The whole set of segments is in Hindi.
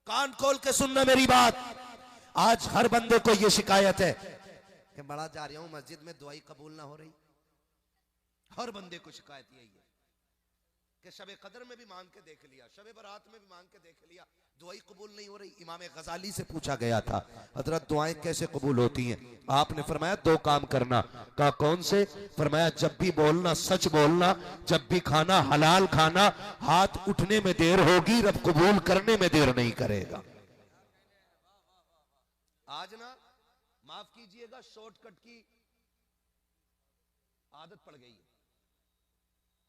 कान खोल के सुनना मेरी बात। आज हर बंदे को यह शिकायत है कि बड़ा जा रहा हूं मस्जिद में, दुआई कबूल ना हो रही। हर बंदे को शिकायत यही है कि शबे कदर में भी मांग के देख लिया, शबे बरात में भी मांग के देख लिया, दुआई कबूल नहीं हो रही। इमाम गजाली से पूछा गया था, हजरत दुआएं कैसे कबूल होती हैं? आपने फरमाया दो काम करना। कहा कौन से? फरमाया जब भी बोलना सच बोलना, जब भी खाना हलाल खाना। हाथ उठने में देर होगी, रब कबूल करने में देर नहीं करेगा। आज ना माफ कीजिएगा, शॉर्टकट की आदत पड़ गई है।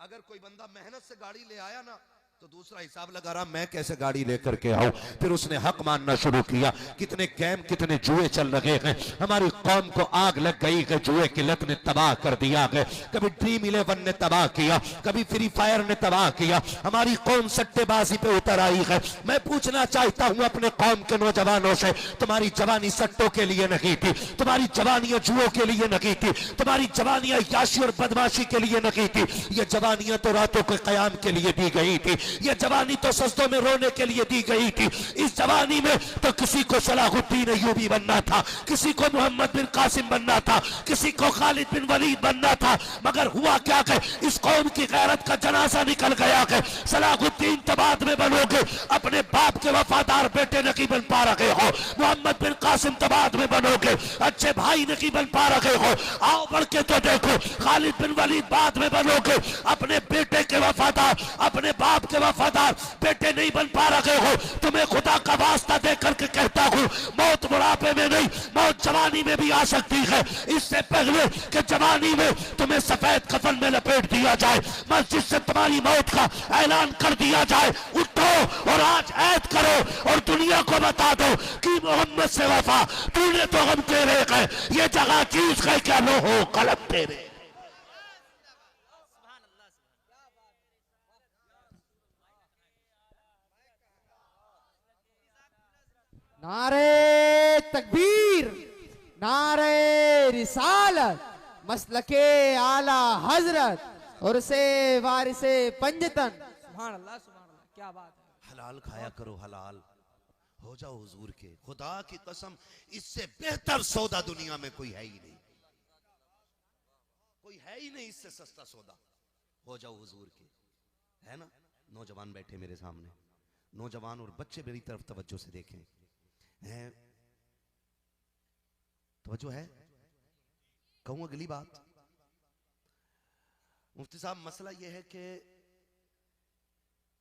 अगर कोई बंदा मेहनत से गाड़ी ले आया ना तो दूसरा हिसाब लगा रहा मैं कैसे गाड़ी लेकर के आऊं। फिर उसने हक मानना शुरू किया। कितने गेम कितने जुए चल रहे हैं। हमारी कौम को आग लग गई है, जुए की लत ने तबाह कर दिया है। कभी ड्रीम 11 ने तबाह किया, कभी फ्री फायर ने तबाह किया। हमारी कौम सट्टेबाजी पे उतर आई है। मैं पूछना चाहता हूं अपने कौम के नौजवानों से, तुम्हारी जवानी सट्टों के लिए नहीं थी, तुम्हारी जवानियां जुओं के लिए नहीं थी, तुम्हारी जवानियां याशी और बदमाशी के लिए नहीं थी। ये जवानियां तो रातों के कयाम के लिए दी गई थी। ये जवानी तो सजदों में रोने के लिए दी गई थी। इस जवानी में तो किसी को सलाहुद्दीन अय्यूबी बनना था, किसी को मोहम्मद बिन कासिम बनना था, किसी को खालिद बिन वलीद बनना था। मगर हुआ क्या कि इस कौम की गैरत का जनाजा निकल गया है। सलाहुद्दीन तो बाद में बनोगे, अपने बाप के वफादार बेटे नहीं बन पा रहे हो। मोहम्मद बिन कासिम तो बाद में बनोगे, अच्छे भाई नहीं बन पा रहे हो। आओ बढ़ के तो देखो, खालिद बिन वलीद बाद में बनोगे, अपने बेटे के वफादार, अपने बाप के वफादार बेटे नहीं बन पा रहे हो। तुम्हें खुदा का वास्ता दे करके कहता हूं, मौत बुढ़ापे में नहीं, मौत जवानी में भी आ सकती है। इससे पहले कि जवानी में तुम्हें सफेद कफन में लपेट दिया जाए, मस्जिद से तुम्हारी मौत का ऐलान कर दिया जाए, उठो और आज ऐद करो और दुनिया को बता दो कि मोहम्मद से वफा तूने तो हम तेरे गए, ये जगह चीज गए क्या लो हो कलम तेरे। नारे तकबीर, नारे रिसालत, मसलके आला हजरत और से वारिसे पंजतन। सुभान अल्लाह, सुभान अल्लाह, क्या बात है। हलाल खाया करो, हलाल हो जाओ हुजूर के। खुदा की कसम इससे बेहतर सौदा दुनिया में कोई है ही नहीं, कोई है ही नहीं इससे सस्ता सौदा। हो जाओ हुजूर के, है ना। नौजवान बैठे मेरे सामने, नौजवान और बच्चे मेरी तरफ तवज्जो से देखें। है तवज्जो है? कहूं अगली बात। मुफ्ती साहब, मसला यह है कि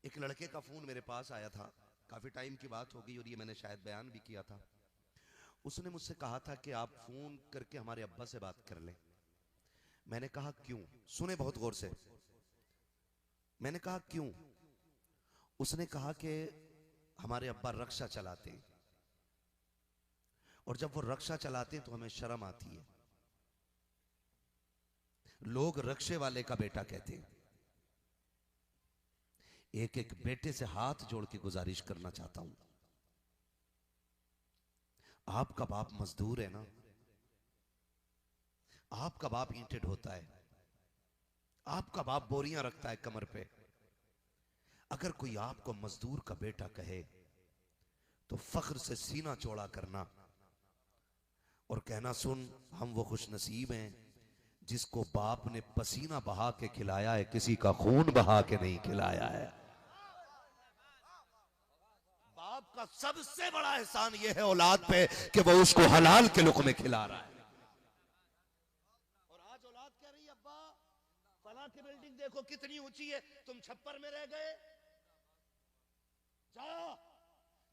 एक लड़के का फोन मेरे पास आया था, काफी टाइम की बात हो गई और ये मैंने शायद बयान भी किया था। उसने मुझसे कहा था कि आप फोन करके हमारे अब्बा से बात कर लें। मैंने कहा क्यों? सुने बहुत गौर से। मैंने कहा क्यों? उसने कहा कि हमारे अब्बा रक्षा चलाते हैं और जब वो रक्षा चलाते हैं तो हमें शर्म आती है। लोग रक्षे वाले का बेटा कहते हैं। एक एक बेटे से हाथ जोड़ के गुजारिश करना चाहता हूं, आपका बाप मजदूर है ना, आपका बाप ईंटें ढोता है, आपका बाप बोरियां रखता है कमर पे। अगर कोई आपको मजदूर का बेटा कहे तो फख्र से सीना चौड़ा करना और कहना, सुन हम वो खुश नसीब हैं जिसको बाप ने पसीना बहा के खिलाया है, किसी का खून बहा के नहीं खिलाया है। बाप का सबसे बड़ा एहसान यह है औलाद पे कि वो उसको हलाल के लुक़मे खिला रहा है। और आज औलाद कह रही है, अब्बा फलां की बिल्डिंग देखो कितनी ऊंची है, तुम छप्पर में रह गए। जाओ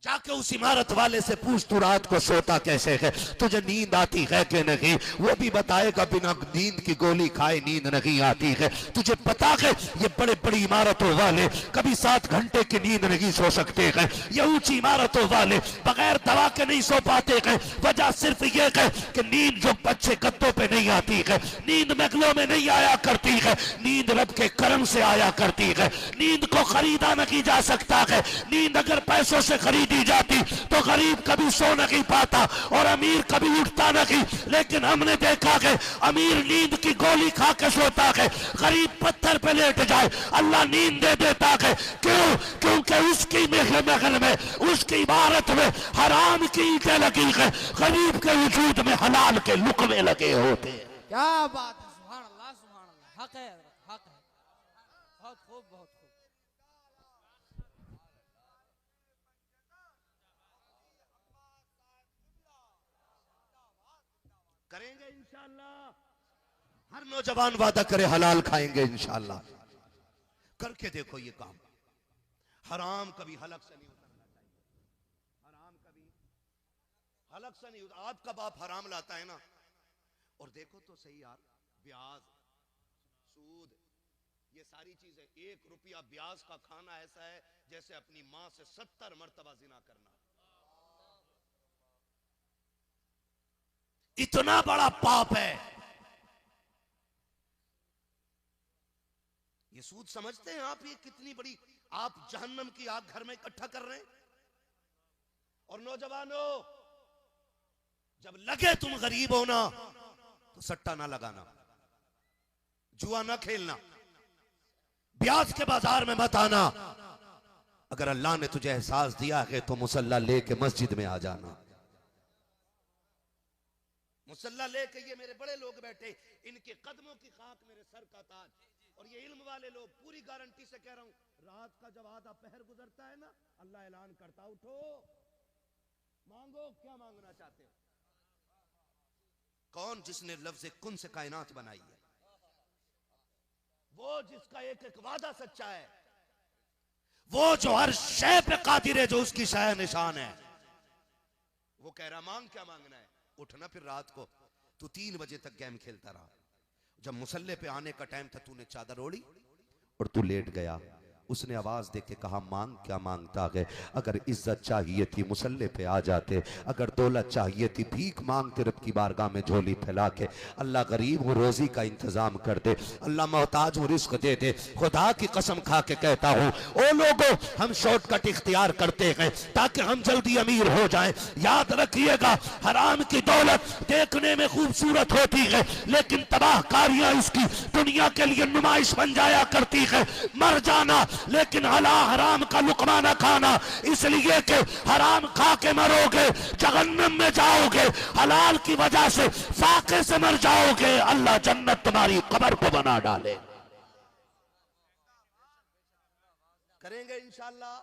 जाके उस इमारत वाले से पूछ तू रात को सोता कैसे है, तुझे नींद आती है कि नहीं। वो भी बताएगा बिना नींद की गोली खाए नींद नहीं आती है। तुझे पता है ये बड़े बड़ी इमारतों वाले कभी 7 घंटे की नींद नहीं सो सकते हैं। ये ऊंची इमारतों वाले बगैर दवा के नहीं सो पाते हैं। वजह सिर्फ ये है कि नींद जो अच्छे गद्दों पे नहीं आती है, नींद महलों में नहीं आया करती है, नींद रब के करम से आया करती है। नींद को खरीदा नहीं जा सकता है। नींद अगर पैसों से खरीद दी जाती तो गरीब कभी सो नहीं पाता और अमीर कभी उठता नहीं। लेकिन हमने देखा कि अमीर नींद की गोली खा के सोता है, गरीब पत्थर पे लेट जाए अल्लाह नींद दे देता है। क्यों? क्योंकि उसकी महल में, उसकी इबारत में हराम की ईंटें लगी है, गरीब के वजूद में हलाल के लुकमे लगे होते हैं। क्या बात है, सुभान अल्लाह सुभान अल्लाह, हक है हक है, बहुत खूब बहुत खूब। करेंगे इंशाअल्लाह। हर नौजवान वादा करे हलाल खाएंगे इंशाअल्लाह। करके देखो ये काम। हराम कभी हलक से नहीं उतरना चाहिए, हराम कभी हलक से नहीं उतर। आपका बाप हराम लाता है ना, और देखो तो सही यार, ब्याज, सूद, ये सारी चीजें, 1 रुपया ब्याज का खाना ऐसा है जैसे अपनी मां से 70 मर्तबा जिना करना। इतना बड़ा पाप है। ये सूद समझते हैं आप, ये कितनी बड़ी आप जहन्नम की आग घर में इकट्ठा कर रहे हैं। और नौजवानों, जब लगे तुम गरीब हो ना तो सट्टा ना लगाना, जुआ ना खेलना, ब्याज के बाजार में मत आना। अगर अल्लाह ने तुझे एहसास दिया है तो मुसल्ला लेके मस्जिद में आ जाना। मुसल्ला लेके, ये मेरे बड़े लोग बैठे, इनके कदमों की खाक मेरे सर का ताज। और ये इल्म वाले लोग, पूरी गारंटी से कह रहा हूं, रात का जब आधा पहर गुजरता है ना, अल्लाह ऐलान करता, उठो मांगो, क्या मांगना चाहते हो। कौन? जिसने लफ्ज़ कुन से कायनात बनाई है, वो जिसका एक एक वादा सच्चा है, वो जो हर शय पे कादिर है, जो उसकी शाय निशान है, वो कह रहा मांग, क्या मांगना है। उठना फिर रात को तू 3 बजे तक गेम खेलता रहा, जब मुसल्ले पे आने का टाइम था तूने चादर ओढ़ी और तू लेट गया। उसने आवाज दे के कहा मांग, क्या मांगता है। अगर इज्जत चाहिए थी मुसल्ले पे आ जाते, अगर दौलत चाहिए थी भीख मांगते रब की बारगाह में झोली फैला के। अल्लाह गरीब हूँ रोजी का इंतजाम कर दे, अल्लाह मोहताज हूँ रिस्क दे दे। खुदा की कसम खा के कहता हूँ, ओ लोगों, हम शॉर्टकट इख्तियार करते हैं ताकि हम जल्दी अमीर हो जाएं। याद रखिएगा, हराम की दौलत देखने में खूबसूरत होती है, लेकिन तबाहकारियां इसकी दुनिया के लिए नुमाइश बन जाया करती है। मर जाना, लेकिन हराम का लुकमा न खाना, इसलिए कि हराम खा के मरोगे, जहन्नम में जाओगे, हलाल की वजह से फाके से मर जाओगे, अल्लाह जन्नत तुम्हारी कब्र को बना डाले। करेंगे इंशाअल्लाह।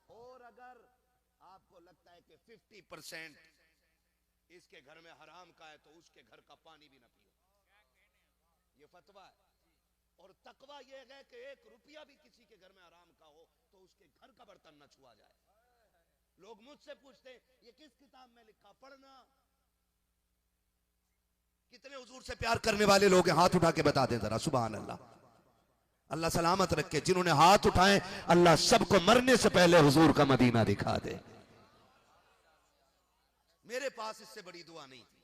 और अगर आपको लगता है कि 50% इसके घर में हराम का है तो उसके घर का पानी भी ना पियो, ये फतवा है। और तकवा ये है कि 1 रुपया भी किसी के घर में हराम का हो तो उसके घर का बर्तन न छुआ जाए। लोग मुझसे पूछते ये किस किताब में लिखा, पढ़ना। कितने हुजूर से प्यार करने वाले लोग हैं, हाथ उठा के बता दें जरा, सुभान अल्लाह। अल्लाह सलामत रखे, जिन्होंने हाथ उठाए अल्लाह सबको मरने से पहले हुजूर का मदीना दिखा दे। मेरे पास इससे बड़ी दुआ नहीं थी,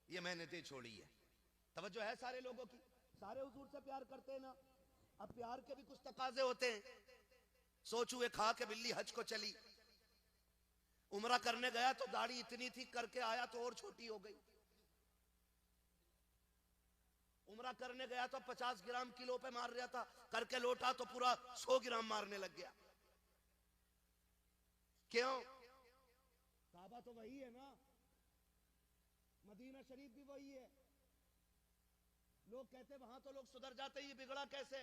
ये मैंने दे छोड़ी है। तवज्जो है सारे लोगों की, सारे हुजूर से प्यार करते हैं ना। अब प्यार के भी कुछ तकाजे होते हैं। सोचुए खा के बिल्ली हज को चली, उमरा करने गया तो दाढ़ी इतनी थी, करके आया तो और छोटी हो गई। उमरा करने गया तो 50 ग्राम किलो पे मार रहा था, करके लौटा तो पूरा 100 ग्राम मारने लग गया। क्यों? काबा तो वही है ना, मदीना शरीफ भी वही है। लोग कहते वहां तो लोग सुधर जाते, ये बिगड़ा कैसे?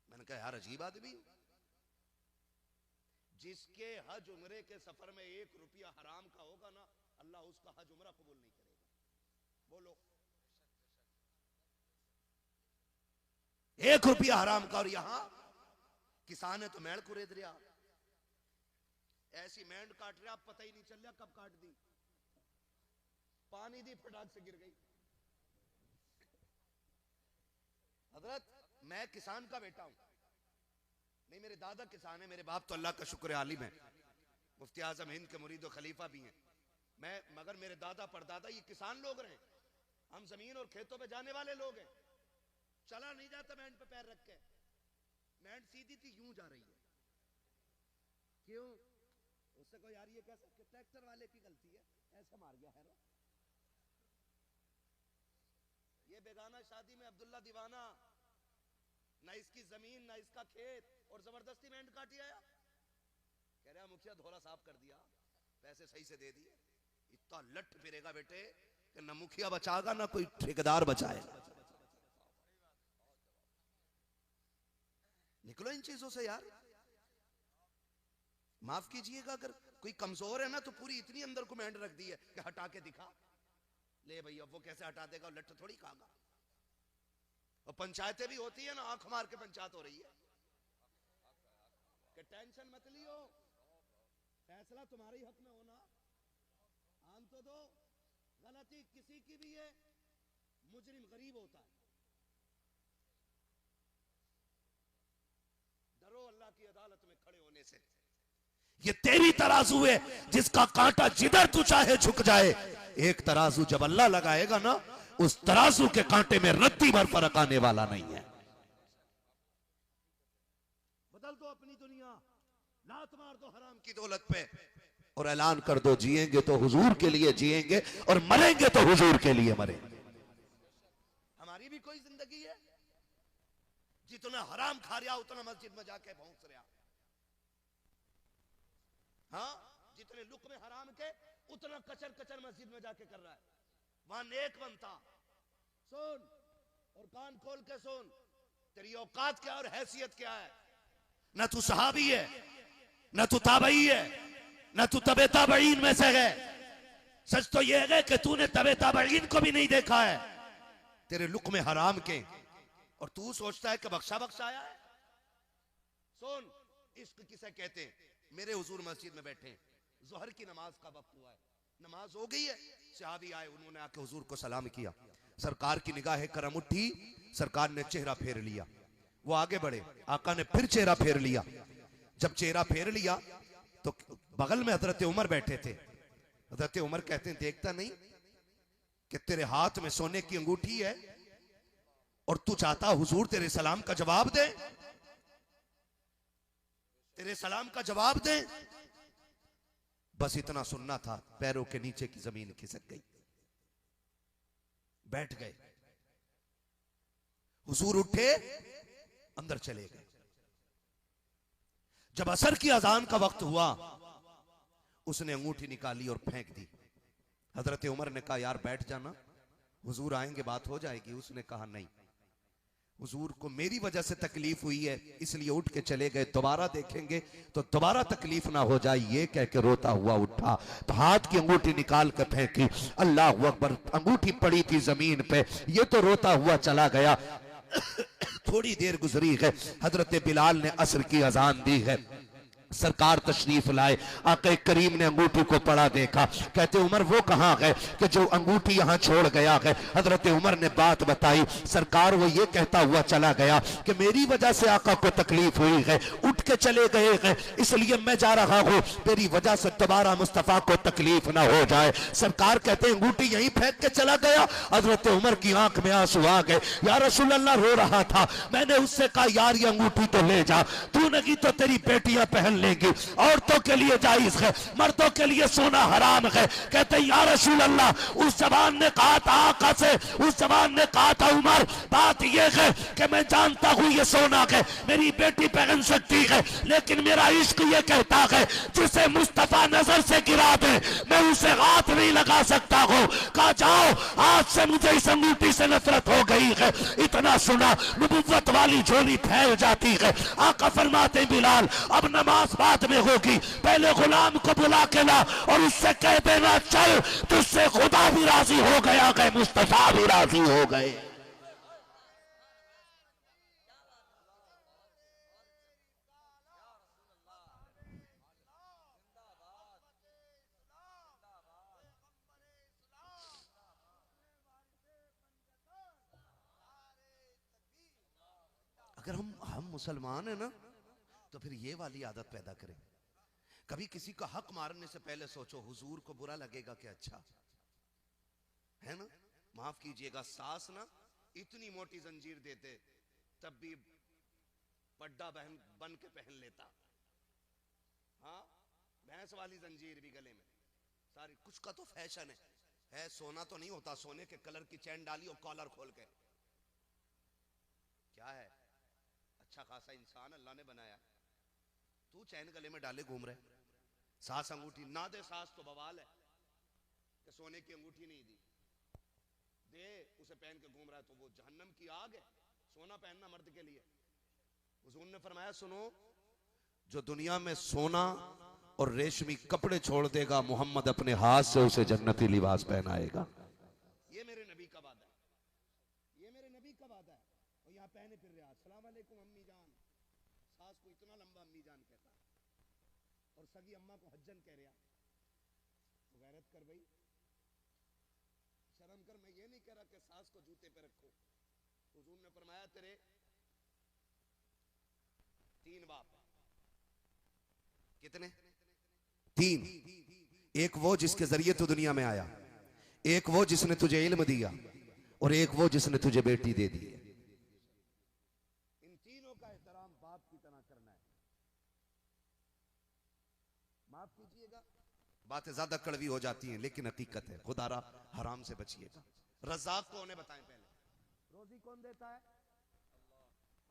मैंने कहा यार अजीब आदमी, जिसके हज उम्रे के सफर में 1 रुपया हराम का होगा ना, अल्लाह उसका हज उम्रा कबूल नहीं करेगा। बोलो, 1 रुपया हराम का। और यहां किसान है तो मेड़ कुरेद रहा, ऐसी मेंढ काट रहा, पता ही नहीं चल रहा कब काट दी, पानी दी फटाक से गिर गई। हजरत, मैं किसान का बेटा हूं, नहीं मेरे दादा किसान है, मेरे बाप तो अल्लाह का शुक्र आलिम है, मुफ्ती आजम हिंद के मुरीद और खलीफा भी हैं। मैं मगर मेरे दादा परदादा ये किसान लोग रहे, हम जमीन और खेतों पे जाने वाले लोग हैं। चला नहीं जाता मेंढ पे पैर रख के, मेंढ सीधी थी यूं जा रही है, क्यों? उससे कोई यार ये कैसे ट्रैक्टर वाले की गलती है, ऐसे मार गया है ना। ये बेगाना शादी में अब्दुल्ला दीवाना, ना इसकी जमीन ना इसका खेत, और जबरदस्ती में एंड काटी आया। कह रहा मुखिया धोला साफ कर दिया, पैसे सही से दे दिए। इतना लट फिरेगा बेटे कि ना मुखिया बचाएगा ना कोई ठेकेदार बचाएगा। निकलो इन चीजों से यार। माफ कीजिएगा, अगर कोई कमजोर है ना तो पूरी इतनी अंदर कमेंट रख दी है कि हटा के दिखा। ले भैया वो कैसे हटा देगा, लट थोड़ी खागा। और पंचायतें भी होती है ना, आंख मार के पंचायत हो रही है कि टेंशन मत लियो, फैसला तुम्हारे ही हक में होना। आन तो दो, गलती किसी की भी है, मुजरिम गरीब होता है। डरो अल्लाह की अदालत में खड़े होने से। ये तेरी तराजू है जिसका कांटा जिधर तू चाहे झुक जाए। एक तराजू जब अल्लाह लगाएगा ना, उस तराजू के कांटे में रत्ती भर फर्क आने वाला नहीं है। बदल दो अपनी दुनिया, लात मार दो हराम की दौलत पे, और ऐलान कर दो जिएंगे तो हुजूर के लिए जिएंगे और मरेंगे तो हुजूर के लिए मरेंगे। हमारी भी कोई जिंदगी है? जितना हराम खा रहा उतना मस्जिद में जाके पहुंच रहा। हाँ, जितने लुक में हराम के उतना कचर कचर मस्जिद में जाके कर रहा है। वहां नेक बनता। सुन और कान खोल के सुन, तेरी औकात क्या और हैसियत क्या है। न तू सहाबी है, न तू ताबई है, न तू तबे ताबईन में से है। सच तो यह है कि तूने तबे ताबईन को भी नहीं देखा है। तेरे लुक में हराम के, और तू सोचता है कि बख्शा बख्शा आया है। सुन, इश्क किसे कहते हैं। मेरे हुजूर मस्जिद में बैठे, जोहर की नमाज का वक्त हुआ है, नमाज हो गई है। सहाबी आए, उन्होंने आके हुजूर को सलाम किया। सरकार की निगाह करम उठी, सरकार ने चेहरा फेर लिया। वो आगे बढ़े, आका ने फिर चेहरा फेर लिया। जब चेहरा फेर लिया तो बगल में हजरत उमर बैठे थे। हजरत उमर कहते हैं, देखता नहीं कि तेरे हाथ में सोने की अंगूठी है और तू चाहता हुजूर तेरे सलाम का जवाब दे, तेरे सलाम का जवाब दे। बस इतना सुनना था, पैरों के नीचे की जमीन खिसक गई। बैठ गए। हुजूर उठे, अंदर चले गए। जब असर की अजान का वक्त हुआ, उसने अंगूठी निकाली और फेंक दी। हजरत उमर ने कहा, यार बैठ जाना, हुजूर आएंगे बात हो जाएगी। उसने कहा नहीं, हुजूर को मेरी वजह से तकलीफ हुई है इसलिए उठ के चले गए, दोबारा देखेंगे तो दोबारा तकलीफ ना हो जाए, ये कह के रोता हुआ उठा तो हाथ की अंगूठी निकाल कर फेंकी। अल्लाह अकबर, अंगूठी पड़ी थी जमीन पे, ये तो रोता हुआ चला गया। थोड़ी देर गुजरी है, हजरत बिलाल ने असर की अजान दी है। सरकार तशरीफ लाए, आके करीम ने अंगूठी को पड़ा देखा। कहते उमर वो कहाँ गए कि जो अंगूठी यहाँ छोड़ गया है। हजरत उमर ने बात बताई। सरकार वो ये कहता हुआ चला गया कि मेरी वजह से आका को तकलीफ हुई है, उठ के चले गए हैं, इसलिए मैं जा रहा हूँ, मेरी वजह से दोबारा मुस्तफा को तकलीफ ना हो जाए। सरकार कहते अंगूठी यहीं फेंक के चला गया। हजरत उमर की आंख में आंसू आ गए। या रसूल अल्लाह, रो रहा था, मैंने उससे कहा यार ये अंगूठी तो ले जा, तू नहीं तो तेरी बेटियां पहन लेंगी, औरतों के लिए जायज है, मर्दों के लिए सोना हराम है। कहते या रसूल अल्लाह, उस जवान ने कहा था आका से, उस जवान ने कहा था उमर बात यह है कि मैं जानता हूं ये सोना है, मेरी बेटी पहन सकती है, लेकिन मेरा इश्क ये कहता है जिसे मुस्तफा नजर से गिरा दे मैं उसे हाथ नहीं लगा सकता हूं। कहा जाओ, आज से मुझे इस अंगूठी से नफरत हो गई है। इतना सुना, नबुव्वत वाली झोली फैल जाती है। आका फरमाते बिलाल अब नमाज बाद में होगी, पहले गुलाम को बुला के ला और उससे कह देना चल, तुझसे खुदा भी राजी हो गया है, मुस्तफा भी राजी हो गए। अगर हम मुसलमान है ना तो फिर ये वाली आदत पैदा करें। कभी किसी का हक मारने से पहले सोचो हुजूर को बुरा लगेगा कि अच्छा है ना। माफ कीजिएगा, सास ना इतनी मोटी जंजीर देते तब भी पड्डा बहन बन के पहन लेता। हाँ, गैस वाली जंजीर भी गले में, सारी कुछ का तो फैशन है सोना तो नहीं होता, सोने के कलर की चैन डाली और कॉलर खोल के, क्या है, अच्छा खासा इंसान अल्लाह ने बनाया, तू चैन गले में डाले घूम रहे, सास अंगूठी ना दे, सास तो बवाल है कि सोने की अंगूठी नहीं दी, दे उसे पहन के घूम रहा है तो वो जहन्नम की आग है, सोना पहनना मर्द के लिए। हुजूर ने फरमाया सुनो, जो दुनिया में सोना और रेशमी कपड़े छोड़ देगा, मोहम्मद अपने हाथ से उसे जन्नती लिबास पहनाएगा। ये मेरे नबी का वादा है, ये मेरे नबी का वादा है। और यहाँ पहने फिर रहा, अस्सलाम वालेकुम अम्मी जान, सास को इतना लंबा अम्मी जान कहता, और सगी अम्मा को हज्जन कह रहा, तो गैरत कर भाई, शर्म कर। मैं ये नहीं कह रहा कि सास को जूते पे रखो। हुजूर ने फरमाया तेरे 3 बाप, कितने? 3। एक वो जिसके जरिए तू दुनिया में आया, एक वो जिसने तुझे इल्म दिया, और एक वो जिसने तुझे बेटी दे दी। इन तीनों का एहतराम बाप की तरह करना है। माफ कीजिएगा, बातें ज्यादा कड़वी हो जाती हैं, लेकिन हकीकत है। खुदारा हराम से बचिएगा। रज़ाक कौन है बताएं पहले, रोजी कौन देता है?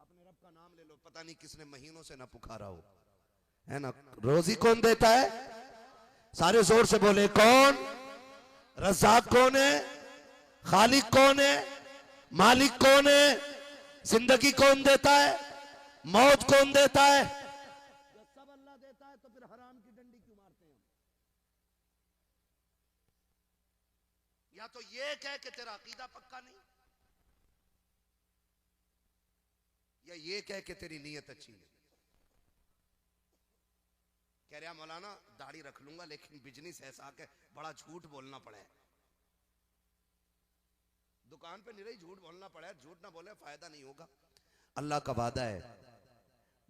अपने रब का नाम ले लो, पता नहीं किसने महीनों से ना पुकारा हो, है ना। रोजी कौन देता है? सारे जोर से बोले कौन? रज़ाक कौन है? खालिक कौन है? मालिक कौन है? जिंदगी कौन देता है? मौत कौन देता है? जब सब अल्लाह देता है तो फिर हराम की डंडी क्यों मारते हैं हम? या तो ये कह के तेरा अकीदा पक्का नहीं, या ये कह के तेरी नीयत अच्छी है। कह रहा मौलाना दाढ़ी रख लूंगा लेकिन बिजनेस ऐसा के बड़ा झूठ बोलना पड़े, दुकान पे निरे झूठ बोलना पड़े, झूठ ना बोले फायदा नहीं होगा। अल्लाह का वादा है,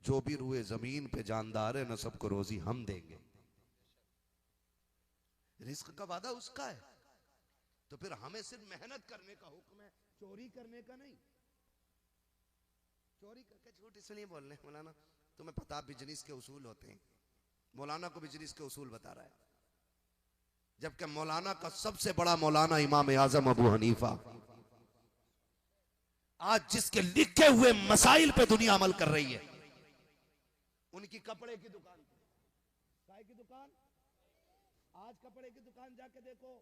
जो भी रूए जमीन पे जानदार है ना, सबको रोजी हम देंगे। रिस्क का वादा उसका है, तो फिर हमें सिर्फ मेहनत करने का हुक्म है, चोरी करने का नहीं। चोरी करके झूठ इसलिए बोल रहे हैं मौलाना, तुम्हें पता बिजनेस के उसूल होते हैं। मौलाना को बिजनेस के उसूल बता रहा है, जबकि मौलाना का सबसे बड़ा मौलाना इमाम आजम अबू हनीफा, आज जिसके लिखे हुए मसाइल पे दुनिया अमल कर रही है, उनकी कपड़े की दुकान, काय की दुकान, आज कपड़े की दुकान जाके देखो,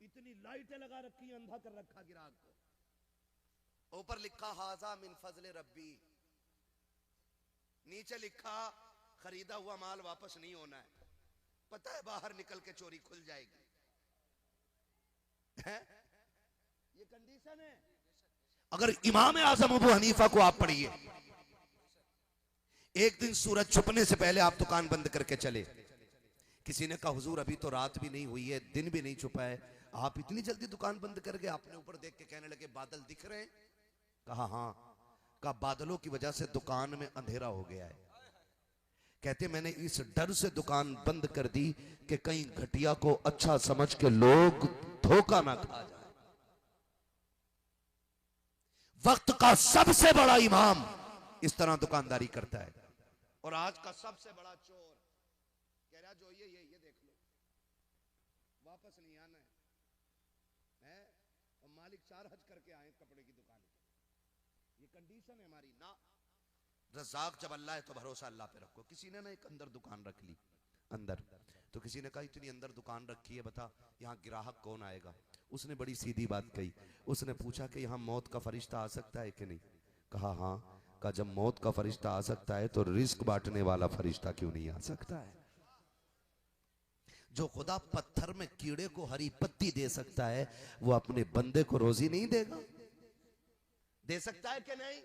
इतनी लाइटें लगा रखी है, अंधा कर रखा ग्राहक को, ऊपर लिखा हाजा मिन फजल रब्बी, नीचे लिखा खरीदा हुआ माल वापस नहीं होना है। पता है बाहर निकल के चोरी खुल जाएगी, है? ये कंडीशन है। अगर इमाम आजम अबू हनीफा को आप पढ़िए, एक दिन सूरज छुपने से पहले आप दुकान बंद करके चले, किसी ने कहा हुजूर अभी तो रात भी नहीं हुई है, दिन भी नहीं छुपा है, आप इतनी जल्दी दुकान बंद कर गए? आपने ऊपर देख के कहने लगे बादल दिख रहे हैं? कहा हाँ। कहा बादलों की वजह से दुकान में अंधेरा हो गया है। कहते मैंने इस डर से दुकान बंद कर दी कि कहीं घटिया को अच्छा समझ के लोग धोखा ना खा जाए। वक्त का सबसे बड़ा इमाम इस तरह दुकानदारी करता है, और आज का सबसे बड़ा चोर कह रहा जो ये देख लो, वापस नहीं आना है, और मालिक 4 हज करके आए कपड़े की दुकान पे। ये कंडीशन है हमारी ना। रज़ाक जब अल्लाह है तो भरोसा अल्लाह पे रखो। किसी ने ना एक अंदर दुकान रख ली, अंदर तो किसी ने कहा इतनी अंदर दुकान रखी है, बता यहाँ ग्राहक कौन आएगा? उसने बड़ी सीधी बात कही, उसने पूछा कि यहाँ मौत का फरिश्ता आ सकता है कि नहीं? कहा हाँ। कहा जब मौत का फरिश्ता आ सकता है तो रिस्क बांटने वाला फरिश्ता क्यों नहीं आ सकता है? जो खुदा पत्थर में कीड़े को हरी पत्ती दे सकता है, वो अपने बंदे को रोजी नहीं देगा? दे सकता है कि नहीं?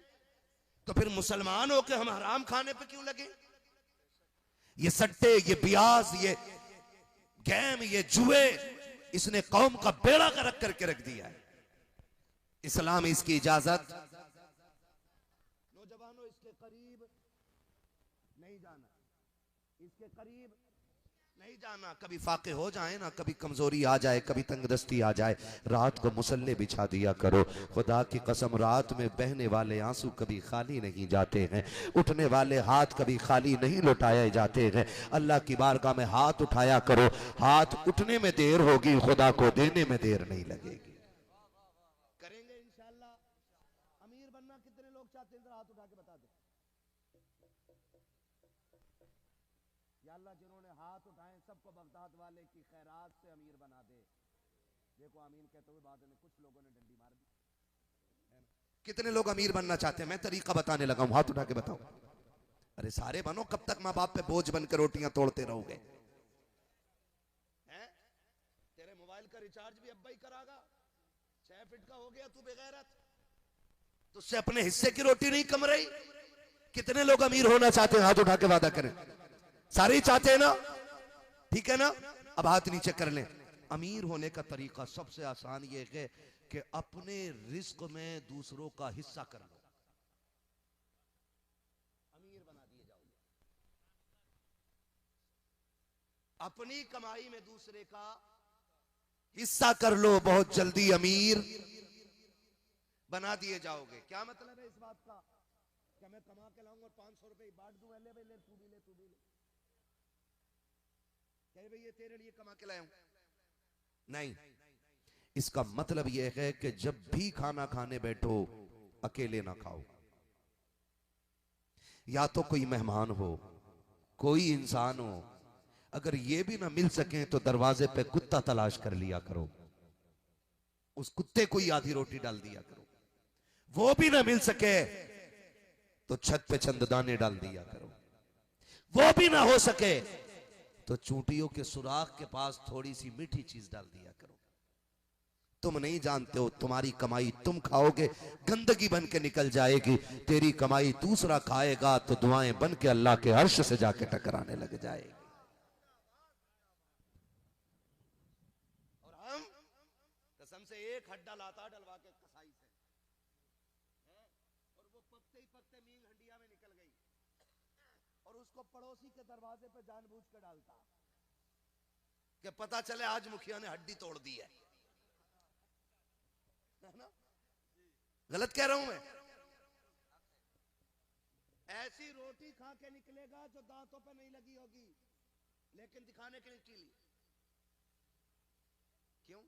तो फिर मुसलमान हो के हम हराम खाने पे क्यों लगे? ये सट्टे, ये ब्याज, ये गेम, ये जुए, इसने कौम का बेड़ा गर्क करके रख दिया है। इस्लाम इसकी इजाजत, नौजवानों इसके करीब नहीं जाना, इसके करीब नहीं जाना, कभी फाके हो जाए ना, कभी कमजोरी आ जाए, कभी तंगदस्ती आ जाए, रात को मुसल्ले बिछा दिया करो। खुदा की कसम, रात में बहने वाले आंसू कभी खाली नहीं जाते हैं, उठने वाले हाथ कभी खाली नहीं लौटाए जाते हैं। अल्लाह की बारगाह में हाथ उठाया करो, हाथ उठने में देर होगी, खुदा को देने में देर नहीं लगेगी। करेंगे इंशाअल्लाह। अमीर बनना कितने लोग चाहते हैं, हाथ उठा के बता दे। या अल्लाह, जिन्होंने हाथ उठाए सबको बगदाद वाले की खैरात से अमीर बना दे। देखो आमीन कहते हुए बाद में कुछ लोगों ने डंडी मार दी। कितने लोग अमीर बनना चाहते हैं? मैं तरीका बताने लगा हूं, हाथ उठा के बताओ। अरे सारे बनो, कब तक माँ बाप पे बोझ बनकर रोटियां तोड़ते रहोगे? तेरे मोबाइल का रिचार्ज भी अब्बा ही करागा, 6 फीट का हो गया तू बेगैरत, तुझसे अपने हिस्से की रोटी नहीं कम रही। कितने लोग अमीर होना चाहते हैं? हाथ उठा के वादा करें। सारे ही चाहते हैं ना? ठीक है ना? अब हाथ नीचे कर लें। अमीर होने का तरीका सबसे आसान ये है कि अपने रिस्क में दूसरों का हिस्सा कर लो, अमीर बना दिए जाओगे। अपनी कमाई में दूसरे का हिस्सा कर लो, बहुत जल्दी अमीर बना दिए जाओगे। क्या मतलब है इस बात का? क्या मैं कमा के लाऊंगा और 500 रुपए बांट दूं? ले भाई, ले, तू भी ले, तू भी ले। कहे भाई ये तेरे लिए कमा के लाया हूं? नहीं, इसका मतलब यह है कि जब भी खाना खाने बैठो अकेले ना खाओ। या तो कोई मेहमान हो, कोई इंसान हो, अगर ये भी ना मिल सके तो दरवाजे पे कुत्ता तलाश कर लिया करो, उस कुत्ते को ही आधी रोटी डाल दिया करो। वो भी ना मिल सके तो छत पे चंद दाने डाल दिया करो। वो भी ना हो सके तो चूंटियों के सुराख के पास थोड़ी सी मीठी चीज डाल दिया करो। तुम नहीं जानते हो, तुम्हारी कमाई तुम खाओगे, गंदगी बन के निकल जाएगी। तेरी कमाई दूसरा खाएगा तो दुआएं बन के अल्लाह के अर्श से जाके टकराने लग जाएगी। और हम कसम से एक हड्डा लाता डलवा के कसाई से, और वो पकते ही पकते मील हंडिया में निकल गई, और उसको पड़ोसी के दरवाजे पे जानबूझ कर डालता कि पता चले आज मुखिया ने हड्डी तोड़ दी है ना? गलत कह रहा हूं मैं? ऐसी रोटी खा के निकलेगा जो दांतों पे नहीं लगी होगी, लेकिन दिखाने के लिए टीली। क्यों?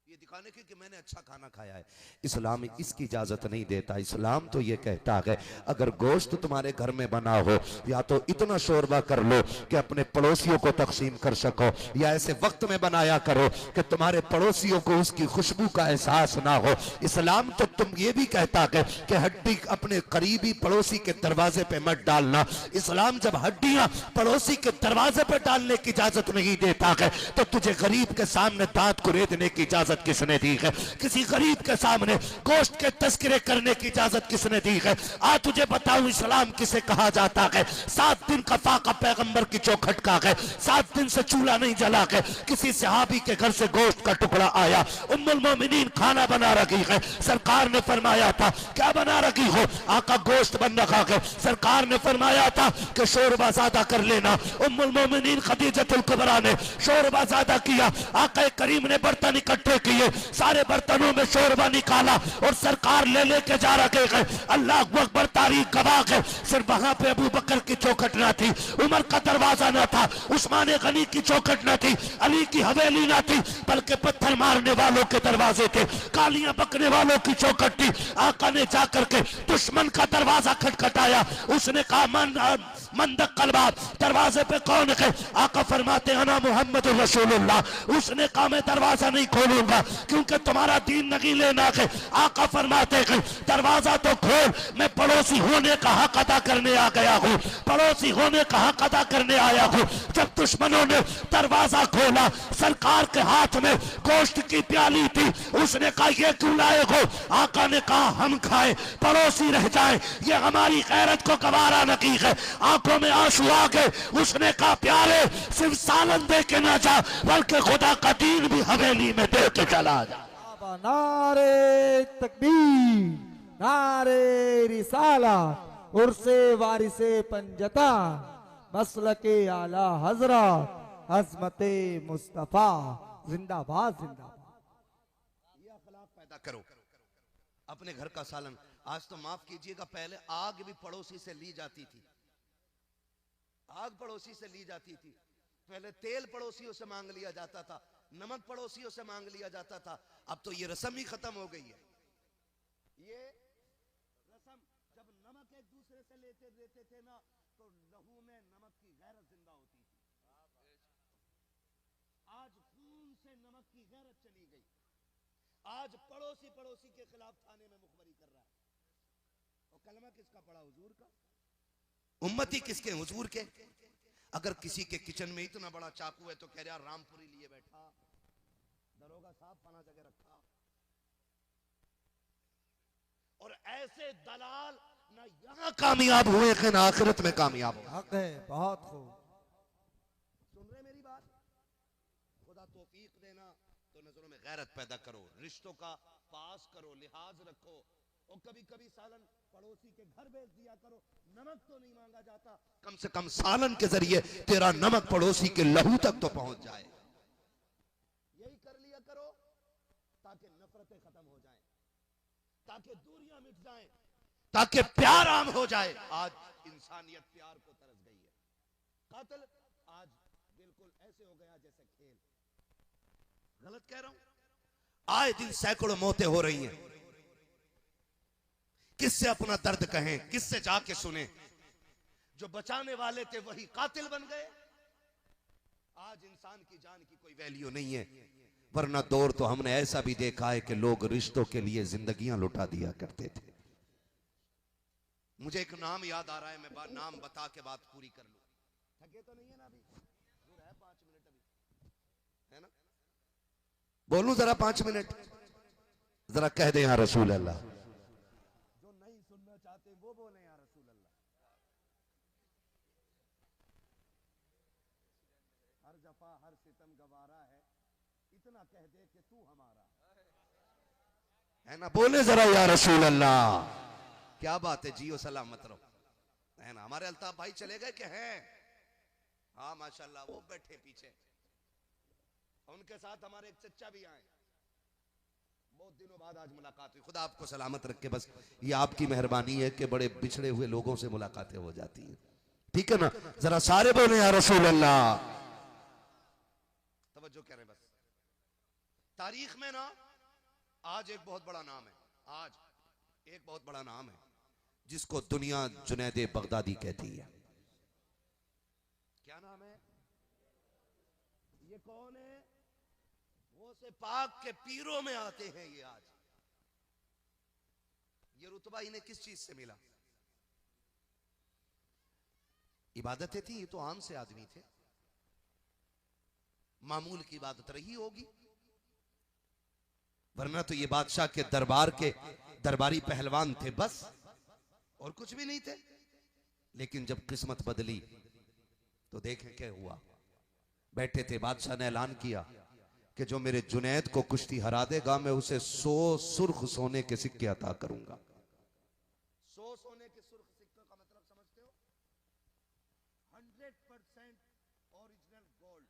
ये दिखाने के कि मैंने अच्छा खाना खाया है। इस्लाम इसकी इजाजत नहीं देता। इस्लाम तो ये कहता है अगर गोश्त तुम्हारे घर में बना हो, या तो इतना शोरबा कर लो कि अपने पड़ोसियों को तकसीम कर सको, या ऐसे वक्त में बनाया करो कि तुम्हारे पड़ोसियों को उसकी खुशबू का एहसास ना हो। इस्लाम तो तुम ये भी कहता है कि हड्डी अपने करीबी पड़ोसी के दरवाजे पे मत डालना। इस्लाम जब हड्डियां पड़ोसी के दरवाजे पे डालने की इजाजत नहीं देता है तो तुझे गरीब के सामने दांत कुरेदने की इजाजत किसने दी है? किसी गरीब के सामने गोश्त के तस्करे करने की इजाजत किसने दी है? आज तुझे बताऊं इस्लाम किसे कहा जाता है। 7 दिन का फाका पैगंबर की चौखट का है, 7 दिन से चूल्हा नहीं जला है। किसी सहाबी के घर से गोश्त का टुकड़ा आया, उम्मुल मोमिनीन खाना बना रही है। सरकार ने फरमाया था क्या बना रही हो? आका गोश्त बन रखा है। सरकार ने फरमाया था कि शोरबा ज्यादा कर लेना। उम्मुल मोमिनीन खदीजतुल कुबरा ने शोरबा ज्यादा किया। आका करीम ने बर्तन इकट्ठे किए, सारे बर्तनों में शोरबा निकाला और सरकार ले लेके जा रखे हैं। अल्लाह अकबर, तारीख गवाह है। सिर्फ वहां पे अबू बकर की चौखट ना थी, उमर का दरवाजा ना था, उस्मान गनी की चौखट ना थी, अली की हवेली ना थी, बल्कि पत्थर मारने वालों के दरवाजे थे, कालियां बकने वालों की चौखट थी। आका ने जाकर के दुश्मन का दरवाजा खटखटाया। उसने कहा मंदक कलबाब, दरवाजे पे कौन है? आका फरमाते अना मोहम्मद रसूलुल्लाह। उसने कहा मैं दरवाजा नहीं खोलूंगा क्योंकि तुम्हारा दीन नहीं लेना है। आका फरमाते हैं दरवाजा तो खोल, मैं पड़ोसी होने का हक अदा करने आ गया हूँ, पड़ोसी होने का हक अदा करने आया हूँ। जब दुश्मनों ने दरवाजा खोला, सरकार के हाथ में गोश्त की प्याली थी। उसने कहा ये क्यों लाए हो? आका ने कहा हम खाए, पड़ोसी रह जाए, ये हमारी गैरत को गवारा नहीं है। आंखों में आंसू आ गए। उसने कहा प्यारे सिर्फ सालन दे के ना जा, बल्कि खुदा का दीन भी हवेली में दे के चला जा। नारे तकबीर, नारे रिसालत, उर्से वारिसे पंजता, मसलके आला हजरत अजमते मुस्तफा जिंदाबाद जिंदाबाद। ये अखलाक पैदा करो। अपने घर का सालन, आज तो माफ कीजिएगा, पहले आग भी पड़ोसी से ली जाती थी। आग पड़ोसी से ली जाती थी। पहले तेल पड़ोसियों से मांग लिया जाता था, नमक पड़ोसियों से मांग लिया जाता था। अब तो ये रस्म ही खत्म हो गई है। ये रस्म, जब नमक एक दूसरे से लेते थे ना, तो लहू में नमक की गैरत जिंदा होती थी। आज खून से नमक की गैरत चली गई। आज पड़ोसी पड़ोसी के खिलाफ थाने में मुखबरी कर रहा है। और कलमा किसका पड़ा? हुजूर का। उम्मती किसके? हुजूर के। अगर किसी के किचन में इतना बड़ा चाकू है तो कह रहा रामपुरी लिए बैठा, दरोगा साहब पना जगह रखा। और ऐसे दलाल ना यहां कामयाब हुए कि ना आखिरत में कामयाब हो। हक है, बहुत खूब। सुन रहे मेरी बात? खुदा तौफीक देना। तो नजरों में गैरत पैदा करो, रिश्तों का पास करो, लिहाज रखो। और कभी कभी सालन पड़ोसी के घर भेज दिया करो। नमक तो नहीं मांगा जाता, कम से कम सालन के जरिए तेरा नमक पड़ोसी के लहू तक तो पहुंच जाए। यही कर लिया करो ताकि नफरतें खत्म हो जाएं, ताकि दूरियां मिट जाएं, ताकि प्यार आम हो जाए। आज इंसानियत प्यार को तरस गई है। कातिल आज बिल्कुल ऐसे हो गया जैसे खेल। गलत कह रहा हूं? आए दिन सैकड़ों मौतें हो रही हैं। किससे अपना दर्द कहें, किससे जाके सुने? जो बचाने वाले थे वही कातिल बन गए। आज इंसान की जान की कोई वैल्यू नहीं है। वरना दौर तो हमने ऐसा भी देखा है कि लोग रिश्तों के लिए जिंदगियां लुटा दिया करते थे। मुझे एक नाम याद आ रहा है, मैं नाम बता के बात पूरी कर लूं। थके तो नहीं है ना? अभी दूर है 5 मिनट अभी, है ना? बोलूं जरा 5 मिनट? जरा कह दे या रसूल अल्लाह। जो नहीं सुनना चाहते वो बोले या रसूल अल्लाह। हर जफा हर सितम गवारा है, इतना कह दे कि तू हमारा है ना। बोले जरा या रसूल अल्लाह। क्या बात है, जियो सलामत रहो, है ना। हमारे अल्ताफ भाई चले गए कि हैं? हाँ माशाल्लाह, वो बैठे पीछे। उनके साथ हमारे एक चच्चा भी आए। बहुत दिनों बाद आज मुलाकात हुई। खुदा आपको सलामत रखे। बस ये आपकी मेहरबानी है कि बड़े बिछड़े हुए लोगों से मुलाकातें हो जाती हैं। ठीक है ना? जरा सारे बोले या रसूल अल्लाह। तवज्जो करें बस। तारीख में ना आज एक बहुत बड़ा नाम है। आज एक बहुत बड़ा नाम है जिसको दुनिया जुनैद बगदादी कहती है। क्या नाम है? ये कौन है? वो से पाक के पीरों में आते हैं। ये आज ये रुतबा इन्हें किस चीज से मिला? इबादतें थी, ये तो आम से आदमी थे। मामूल की इबादत रही होगी, वरना तो ये बादशाह के दरबार के दरबारी पहलवान थे बस, और कुछ भी नहीं थे। लेकिन जब किस्मत बदली तो देखें क्या हुआ। बैठे थे, बादशाह ने ऐलान किया कि जो मेरे जुनैद को कुश्ती हरा देगा मैं उसे 100 सुर्ख सोने के सिक्के अता करूंगा। 100 सोने के सुर्ख सिक्के का मतलब समझते हो? 100% ओरिजिनल गोल्ड।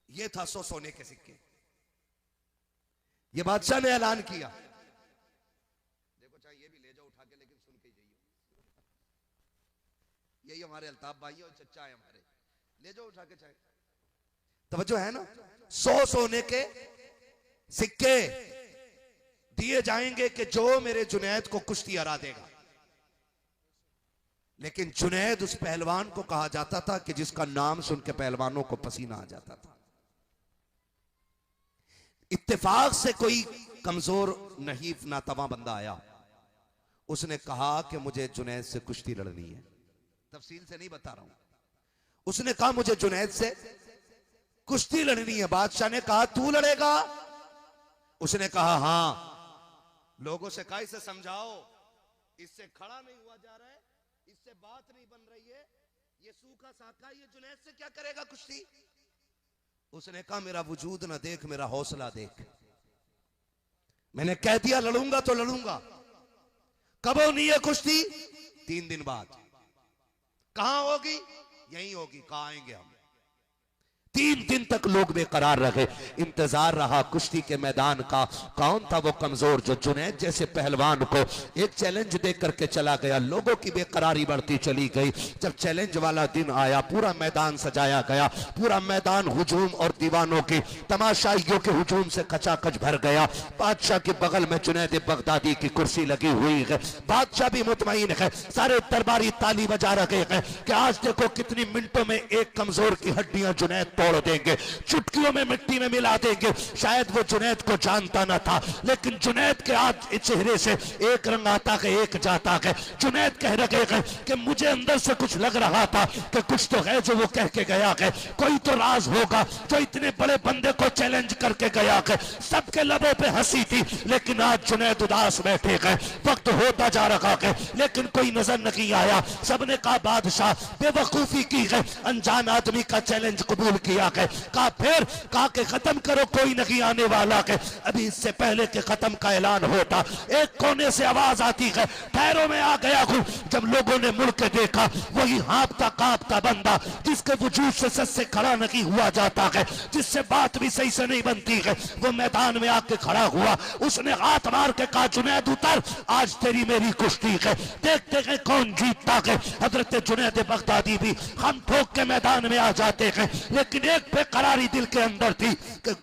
ये था 100 सोने के सिक्के। ये बादशाह ने ऐलान किया। देखो चाहे ये भी ले जाओ उठा के, लेकिन सुन के जाइए। यही हमारे अल्ताफ भाई और चच्चा है हमारे, ले जाओ उठा के। चाहे तवज्जो है ना? 100 सोने के सिक्के दिए जाएंगे कि जो मेरे जुनैद को कुश्ती हरा देगा। लेकिन जुनैद उस पहलवान को कहा जाता था कि जिसका नाम सुन के पहलवानों को पसीना आ जाता था। इत्तेफाक से कोई कमजोर नहीफ नातवा बंदा आया, उसने कहा कि मुझे जुनैद से कुश्ती लड़नी है। तफसील से नहीं बता रहा हूं। उसने कहा मुझे जुनैद से कुश्ती लड़नी है। बादशाह ने कहा तू लड़ेगा? उसने कहा हां। लोगों से कहा इसे समझाओ, इससे खड़ा नहीं हुआ जा रहा है, इससे बात नहीं बन रही है, ये सूखा साका, ये जुनैद से क्या करेगा कुश्ती? उसने कहा मेरा वजूद ना देख, मेरा हौसला देख। मैंने कह दिया लड़ूंगा तो लड़ूंगा। कब होनी है कुश्ती? 3 दिन बाद। कहां होगी? यहीं होगी। कहां आएंगे हम? 3 दिन तक लोग बेकरार रहे। इंतजार रहा कुश्ती के मैदान का। कौन था वो कमजोर जो जुनैद जैसे पहलवान को एक चैलेंज दे करके चला गया। लोगों की बेकरारी बढ़ती चली गई। जब चैलेंज वाला दिन आया, पूरा मैदान सजाया गया। पूरा मैदान हुजूम और दीवानों की, तमाशाइयों के हुजूम से खचाखच भर गया। बादशाह के बगल में जुनैद बगदादी की कुर्सी लगी हुई है। बादशाह भी मुतमईन है। सारे दरबारी ताली बजा रहे हैं कि आज देखो कितनी मिनटों में एक कमजोर की हड्डियां जुनैद तोड़ देंगे, चुटकियों में मिट्टी में मिला देंगे। शायद वो जुनैद को जानता ना था, लेकिन जुनैद के आज चेहरे से एक रंग आता है, एक जाता है। जुनैद कह रहे हैं कि मुझे अंदर से कुछ लग रहा था कि कुछ तो है जो वो कह के गया है, कोई तो राज होगा जो इतने बड़े बंदे को चैलेंज करके गया है। सबके लबों पे हंसी थी, लेकिन आज जुनैद उदास बैठे गए। वक्त होता जा रहा है, लेकिन कोई नजर नहीं आया। सबने कहा बादशाह बेवकूफी की है, अनजान आदमी का चैलेंज कबूल किया है। कहा फिर कहा कि खत्म करो, कोई नहीं आने वाला है। अभी इससे पहले के खत्म का ऐलान होता, एक कोने से आवाज आती है, ठहरो मैं आ गया हूं। जब लोगों ने मुड़ के देखा, वही हाँफता कांपता बंदा जिसके वजूद से सच से खड़ा नहीं हुआ जाता है, जिससे बात भी सही से नहीं बनती है, वो मैदान में आके खड़ा हुआ। उसने हाथ मार के कहा जुनैद उतर, आज तेरी मेरी कुश्ती है, देखते हैं कौन जीतता है। हजरत जुनैद बगदादी भी हम ठोक के मैदान में आ जाते हैं, लेकिन एक बेकरारी दिल के अंदर थी कि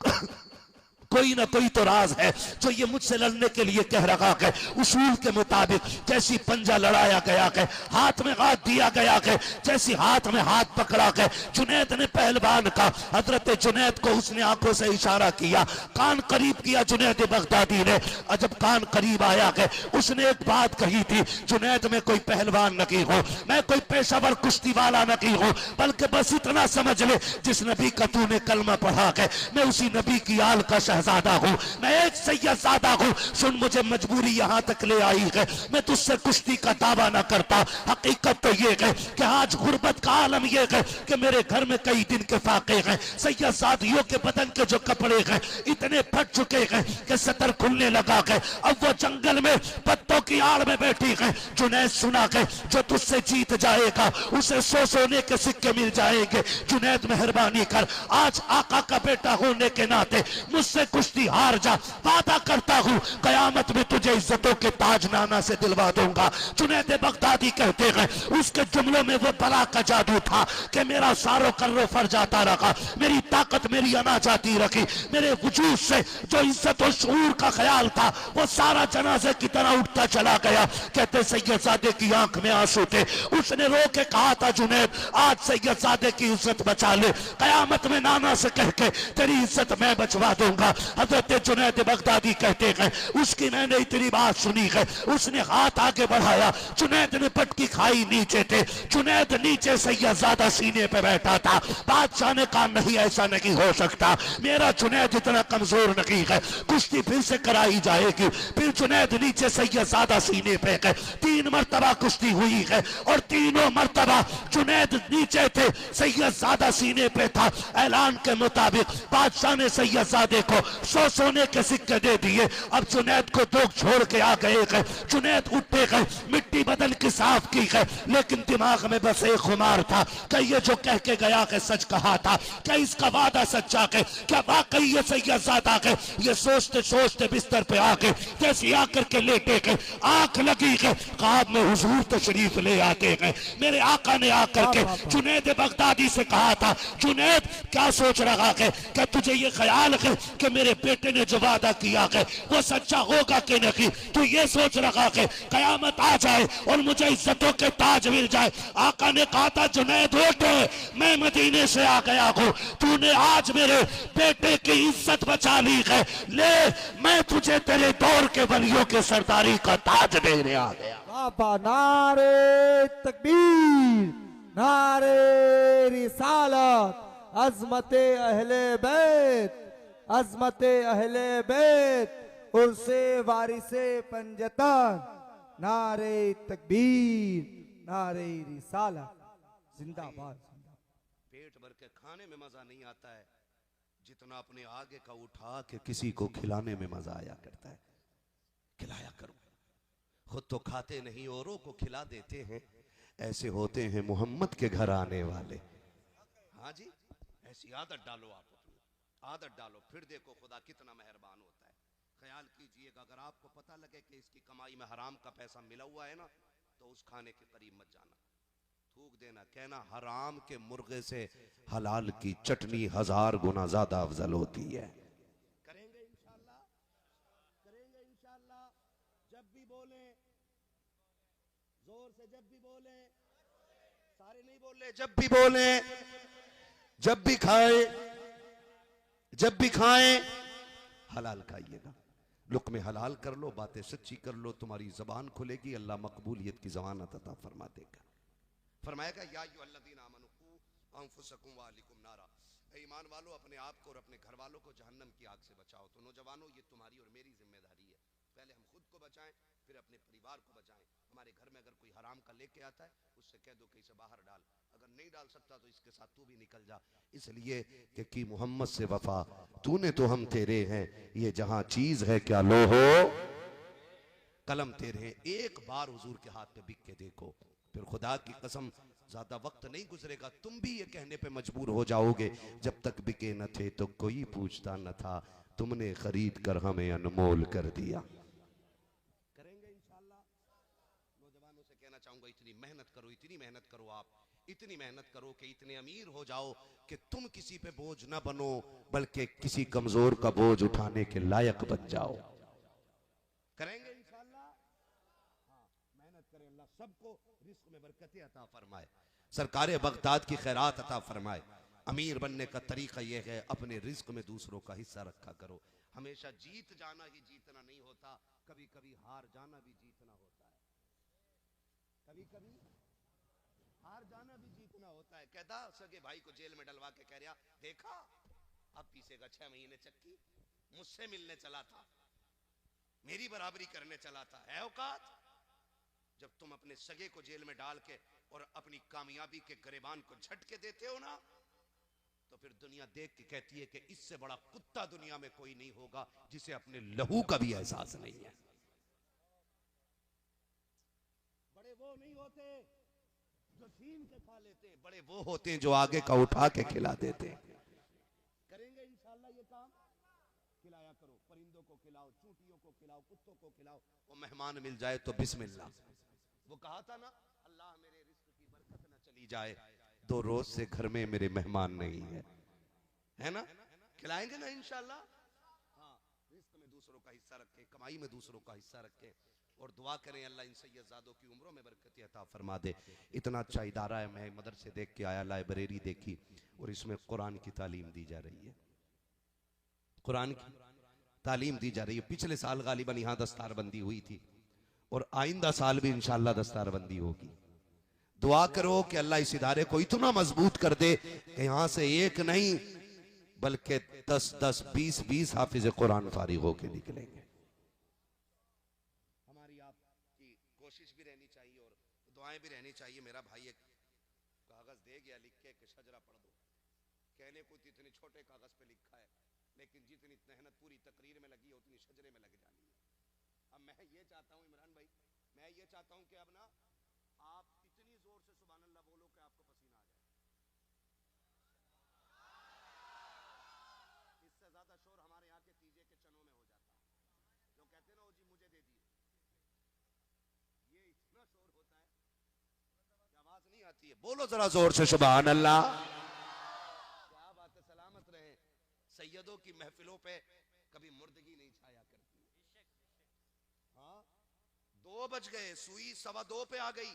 कोई ना कोई तो राज है जो ये मुझसे लड़ने के लिए कह रहा है। उसूल के मुताबिक जैसी पंजा लड़ाया गया है, हाथ में हाथ दिया गया है, जैसी हाथ में हाथ पकड़ा है। जुनैद ने पहलवान का, हजरत जुनैद को उसने आंखों से इशारा किया, कान करीब किया जुनैद बगदादी ने। और जब कान करीब आया है, उसने एक बात कही थी, जुनैद में कोई पहलवान नहीं हो, मैं कोई पेशावर कुश्ती वाला नहीं हूं, बल्कि बस इतना समझ ले जिस नबी का तूने कलमा पढ़ा है, मैं उसी नबी की आल का शहजादा हूं, मैं एक सैयदजादा हूं। सुन, मुझे मजबूरी यहां तक ले आई है, मैं तुझसे कुश्ती का दावा ना करता। हकीकत तो ये है कि आज गुर्बत का आलम ये है कि मेरे घर में कई दिन के फाके हैं। सैयदजादियों के बदन के जो कपड़े हैं इतने फट चुके हैं कि सतर खुलने लगा है। अब वो जंगल में पत्तों की आड़ में बैठी है। जुनैद सुना है जो तुझसे जीत जाएगा उसे 100 सोने के सिक्के मिल जाएंगे। जुनैद मेहरबानी कर, आज आका का बेटा होने के नाते मुझसे कुश्ती हार जा, वादा करता हूं कयामत में तुझे इज्जतों के ताज नाना से दिलवा दूंगा। जुनैद बगदादी कहते हैं उसके जुमलों में वो बला का जादू था कि मेरा सारो कर्रो फर जाता रहा, मेरी ताकत मेरी अना जाती रखी, मेरे वजूद से जो इज्जत और शऊर का ख्याल था वो सारा जनाजे की तरह उठता चला गया। कहते सैयदजादे की आंख में आंसू थे। उसने रो के कहा था जुनैद आज सैयदजादे की इज्जत बचा ले, कयामत में नाना से कह के तेरी इज्जत मैं बचवा दूंगा। हजरत जुनैद बगदादी कहते हैं उसकी मैंने इतनी बात सुनी है, उसने हाथ आगे बढ़ाया, जुनैद ने पटकी खाई नीचे थे, जुनैद नीचे सैयदजादा सीने पे बैठा था। बादशाह ने कहा नहीं, ऐसा नहीं हो सकता, मेरा जुनैद इतना कमजोर नहीं है, कुश्ती फिर से कराई जाएगी। फिर जुनैद नीचे सैयदजादा सीने पे है। 3 मरतबा कुश्ती हुई है और तीनों मरतबा जुनैद नीचे थे, सैयदजादा सीने पे था। ऐलान के मुताबिक बादशाह ने सैयदजादे को 100 सोने के सिक्के दे दिए। अब जुनैद को दो छोड़ के आ गए हैं। जुनैद उठे गए, मिट्टी बदन की साफ की है, लेकिन दिमाग में बस एक खुमार था कि ये जो कह के गया है सच कहा था, क्या इसका वादा सच्चा है, क्या वाकई ये सैयदजादा है। ये सोचते सोचते बिस्तर पे आके जैसे आकर के लेटे गए, आंख लगी है, ख्वाब में हुजूर तशरीफ ले आते हैं। मेरे आका ने आकर के जुनैद बगदादी से कहा था, जुनैद क्या सोच रहा है, क्या तुझे ये ख्याल है कि मेरे बेटे ने जो वादा किया है वो सच्चा होगा कि नहीं? तू ये सोच रहा है कयामत आ जाए और मुझे इज्जतों के ताज मिल जाए? आका ने कहा था जुनैद उठ, मैं मदीने से आ गया हूँ, तूने आज मेरे बेटे की इज्जत बचा ली है, ले मैं तुझे तेरे दौर के वलियों के सरदारी का ताज देने आ गया। बाबा नारे तकबीर, नारे रिसालत, अजमते अहले बैत, अजमते अहले बैत, उर्से वारिसे पंजतन, नारे तकबीर, नारे रिसालत, जिंदाबाद। पेट भर के खाने में मजा नहीं आता है जितना अपने आगे का उठा के किसी को खिलाने में मजा आया करता है। खिलाया करो, खुद तो खाते नहीं औरों को खिला देते हैं। ऐसे होते हैं मोहम्मद के घर आने वाले। हाँ जी, ऐसी इसकी आदत डालो, आप अपनी आदत डालो, फिर देखो खुदा कितना मेहरबान होता है। ख्याल कीजिएगा, अगर आपको पता लगे कि इसकी कमाई में हराम का पैसा मिला हुआ है ना, तो उस खाने के करीब मत जाना, थूक देना, कहना हराम के मुर्गे से हलाल की चटनी 1000 गुना ज्यादा अफजल होती है। करेंगे इंशाल्लाह, करेंगे इंशाल्लाह। जब भी बोले जोर से, जब भी बोले, सारे नहीं बोले, जब भी बोले, जब भी खाए, जब भी खाएं हलाल खाइएगा, लुक्मे हलाल कर लो, बातें सच्ची कर लो, तुम्हारी जबान खुलेगी, अल्लाह मकबूलियत की जमानत अता फरमा देगा। फरमाएगा या अय्युहल्लज़ीना आमनू क़ू अंफुसकुम व अहलिकुम नारा, ईमान वालों अपने आप को और अपने घर वालों को जहन्नम की आग से बचाओ। तो नौजवानों, ये तुम्हारी और मेरी जिम्मेदारी है, पहले हम खुद को बचाएं, फिर अपने परिवार को बचाएं। हमारे घर में अगर कोई हराम का लेके आता है, उससे कह दो कि इसे बाहर डाल, अगर नहीं डाल सकता तो इसके साथ तू भी निकल जा, इसलिए कि मोहम्मद से वफा, तूने तो हम तेरे हैं, ये जहां चीज है क्या लो हो कलम तेरे हैं। एक बार हुजूर के हाथ में बिक के देखो, फिर खुदा की कसम ज्यादा वक्त नहीं गुजरेगा, तुम भी ये कहने पे मजबूर हो जाओगे, जब तक बिके न थे तो कोई पूछता न था, तुमने खरीद कर हमें अनमोल कर दिया। करेंगे इंशाल्लाह। नौजवानों से कहना चाहूंगा, इतनी मेहनत करो, इतनी मेहनत करो, आप इतनी मेहनत करो कि इतने अमीर हो जाओ कि तुम किसी पे बोझ न बनो, बल्कि किसी कमजोर का बोझ उठाने के लायक बन जाओ। करेंगे इंशाल्लाह। हाँ, मेहनत करें, अल्लाह सबको रिस्क में बरकतें अता फरमाए, सरकारे बगदाद की खैरात अता फरमाए। अमीर बनने का तरीका यह है, अपने रिस्क में दूसरों का हिस्सा रखा करो। हमेशा जीत जाना ही जीतना नहीं होता, कभी कभी हार जाना भी जीतना होता है, कभी कभी हार जाना भी जीतना होता है। कहता सगे भाई को जेल में डलवा के कह रहा, देखा अब पीसेगा 6 महीने चक्की, मुझसे मिलने चला था, मेरी बराबरी करने चला था, है औकात। जब तुम अपने सगे को जेल में डाल के और अपनी कामयाबी के गरेबान को झटके देते हो ना, तो फिर दुनिया देख के कहती है कि इससे बड़ा कुत्ता दुनिया में कोई नहीं होगा जिसे अपने लहू का भी एहसास नहीं है। बड़े वो नहीं होते जो छीन के खा लेते, बड़े वो होते हैं जो आगे का उठा के खिला देते हैं। करेंगे इंशाल्लाह ये काम। खिलाया करो, परिंदों को खिलाओ, चूंटियों को खिलाओ, कुत्तों को खिलाओ, वो मेहमान मिल जाए तो बिस्मिल्लाह। वो कहा था ना, अल्लाह मेरे रिस्क की बरकत न चली जाए, 2 रोज से घर में मेरे मेहमान नहीं है ना, खिलाएंगे ना इंशाल्लाह। हाँ, रिस्क में दूसरों का हिस्सा रखें, कमाई में दूसरों का हिस्सा रखें, और दुआ करें अल्लाह इन सैयदजादों की उम्रों में बरकत अता फरमा दे। इतना अच्छा इदारा है, मैं मदरसे देख के आया, लाइब्रेरी देखी, और इसमें कुरान की तालीम दी जा रही है, कुरान की तालीम दी जा रही है। पिछले साल गालिबन यहाँ दस्तारबंदी हुई थी, और आइंदा साल भी इंशाअल्लाह दस्तारबंदी होगी। दुआ करो कि अल्लाह इस इदारे को इतना मजबूत कर दे कि यहाँ से एक नहीं बल्कि 10-10, 20-20 हाफिज कुरान फारिग होके निकलेंगे। हमारी आपकी कोशिश भी रहनी चाहिए और दुआएं भी रहनी चाहिए। मेरा भाई एक कागज दे गया लिख के कि शजरा पढ़ दो, कहने को इतने छोटे कागज पे लिखा है, लेकिन जितनी मेहनत पूरी तकरीर में लगी है उतनी शजरे में लग जानी है। अब मैं ये चाहता हूँ इमरान भाई, मैं ये चाहता हूँ कि अब ना आप इतनी जोर से सुभान अल्लाह बोलो कि आपको पसीना आ जाए। इससे ज्यादा शोर हमारे यहाँ के तीजे के चनों में हो जाता है, जो कहते हैं ना, ओ जी मुझे दे दिए, ये इतना शोर होता है कि आवाज नहीं आती है। बोलो जरा जोर से सुभान अल्लाह। क्या बात है, सलामत रहे। सैयदों की महफिलों पे कभी मुर्दगी नहीं छाया करती। हाँ, 2 बज गए, सुई 2:15 पे आ गई,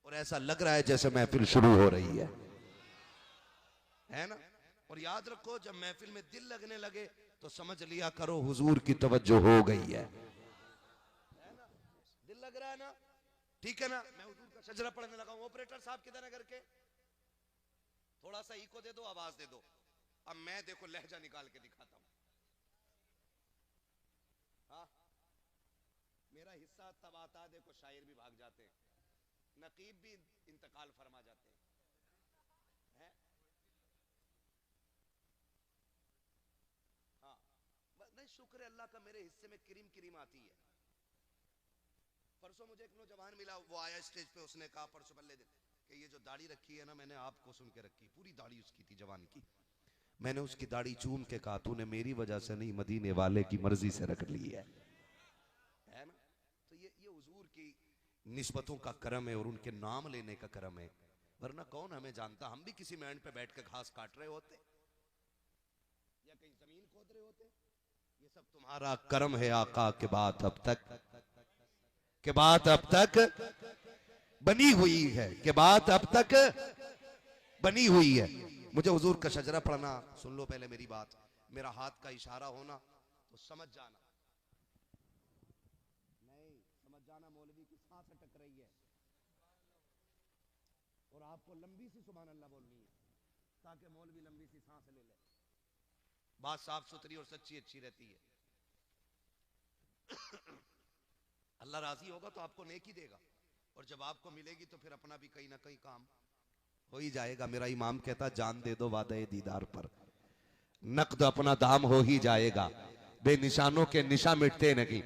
और ऐसा लग रहा है जैसे महफिल शुरू हो रही है ना। और याद रखो, जब महफिल में दिल लगने लगे तो समझ लिया करो हुजूर की तवज्जो हो गई है ना। दिल लग रहा है ना, ठीक है ना। मैं हुजूर का शजरा पढ़ने लगा हूं, ऑपरेटर साहब किधर है करके, थोड़ा सा इको दे दो, आवाज दे दो। अब मैं देखो लहजा निकाल के दिखाता हूं। हाँ, मेरा हिस्सा तब आता है, देखो शायर भी भाग जाते हैं, नकीब भी इंतकाल फरमा जाते हैं, है? हाँ, नहीं, शुक्र है अल्लाह का, मेरे हिस्से में क्रीम क्रीम आती है। परसों मुझे एक नौजवान मिला, वो आया स्टेज पे, उसने कहा परसों बल्ले दिन, कि ये जो दाढ़ी रखी है ना, मैंने आपको सुन के रखी, पूरी दाढ़ी उसकी थी जवान की। मैंने उसकी दाढ़ी चूम के कहा, तूने मेरी वजह से नहीं, मदीने वाले की मर्जी से रख ली है ना। तो ये हुजूर की निस्बतों का करम है और उनके नाम लेने का करम है, वरना कौन हमें जानता। हम भी किसी मैंड पे बैठ के घास काट रहे होते या कहीं जमीन खोद रहे होते। ये सब तुम्हारा करम है आका, के बात अब तक बनी हुई है, के बात अब तक बनी हुई है। मुझे हुजूर का शजरा पढ़ना, सुन लो पहले मेरी बात, मेरा हाथ का इशारा होना तो समझ जाना, नहीं समझ जाना मौलवी की सांस अटक रही है और आपको लंबी सी सुभान अल्लाह बोलनी है ताकि मौलवी लंबी सी सांस ले ले। बात साफ सुथरी और सच्ची अच्छी रहती है। अल्लाह राजी होगा तो आपको नेकी देगा, और जब आपको मिलेगी तो फिर अपना भी कहीं ना कहीं काम हो ही जाएगा। मेरा इमाम कहता, जान दे दो वादे दीदार पर, नकद अपना दाम हो ही जाएगा। बेनिशानों के निशा मिटते नहीं,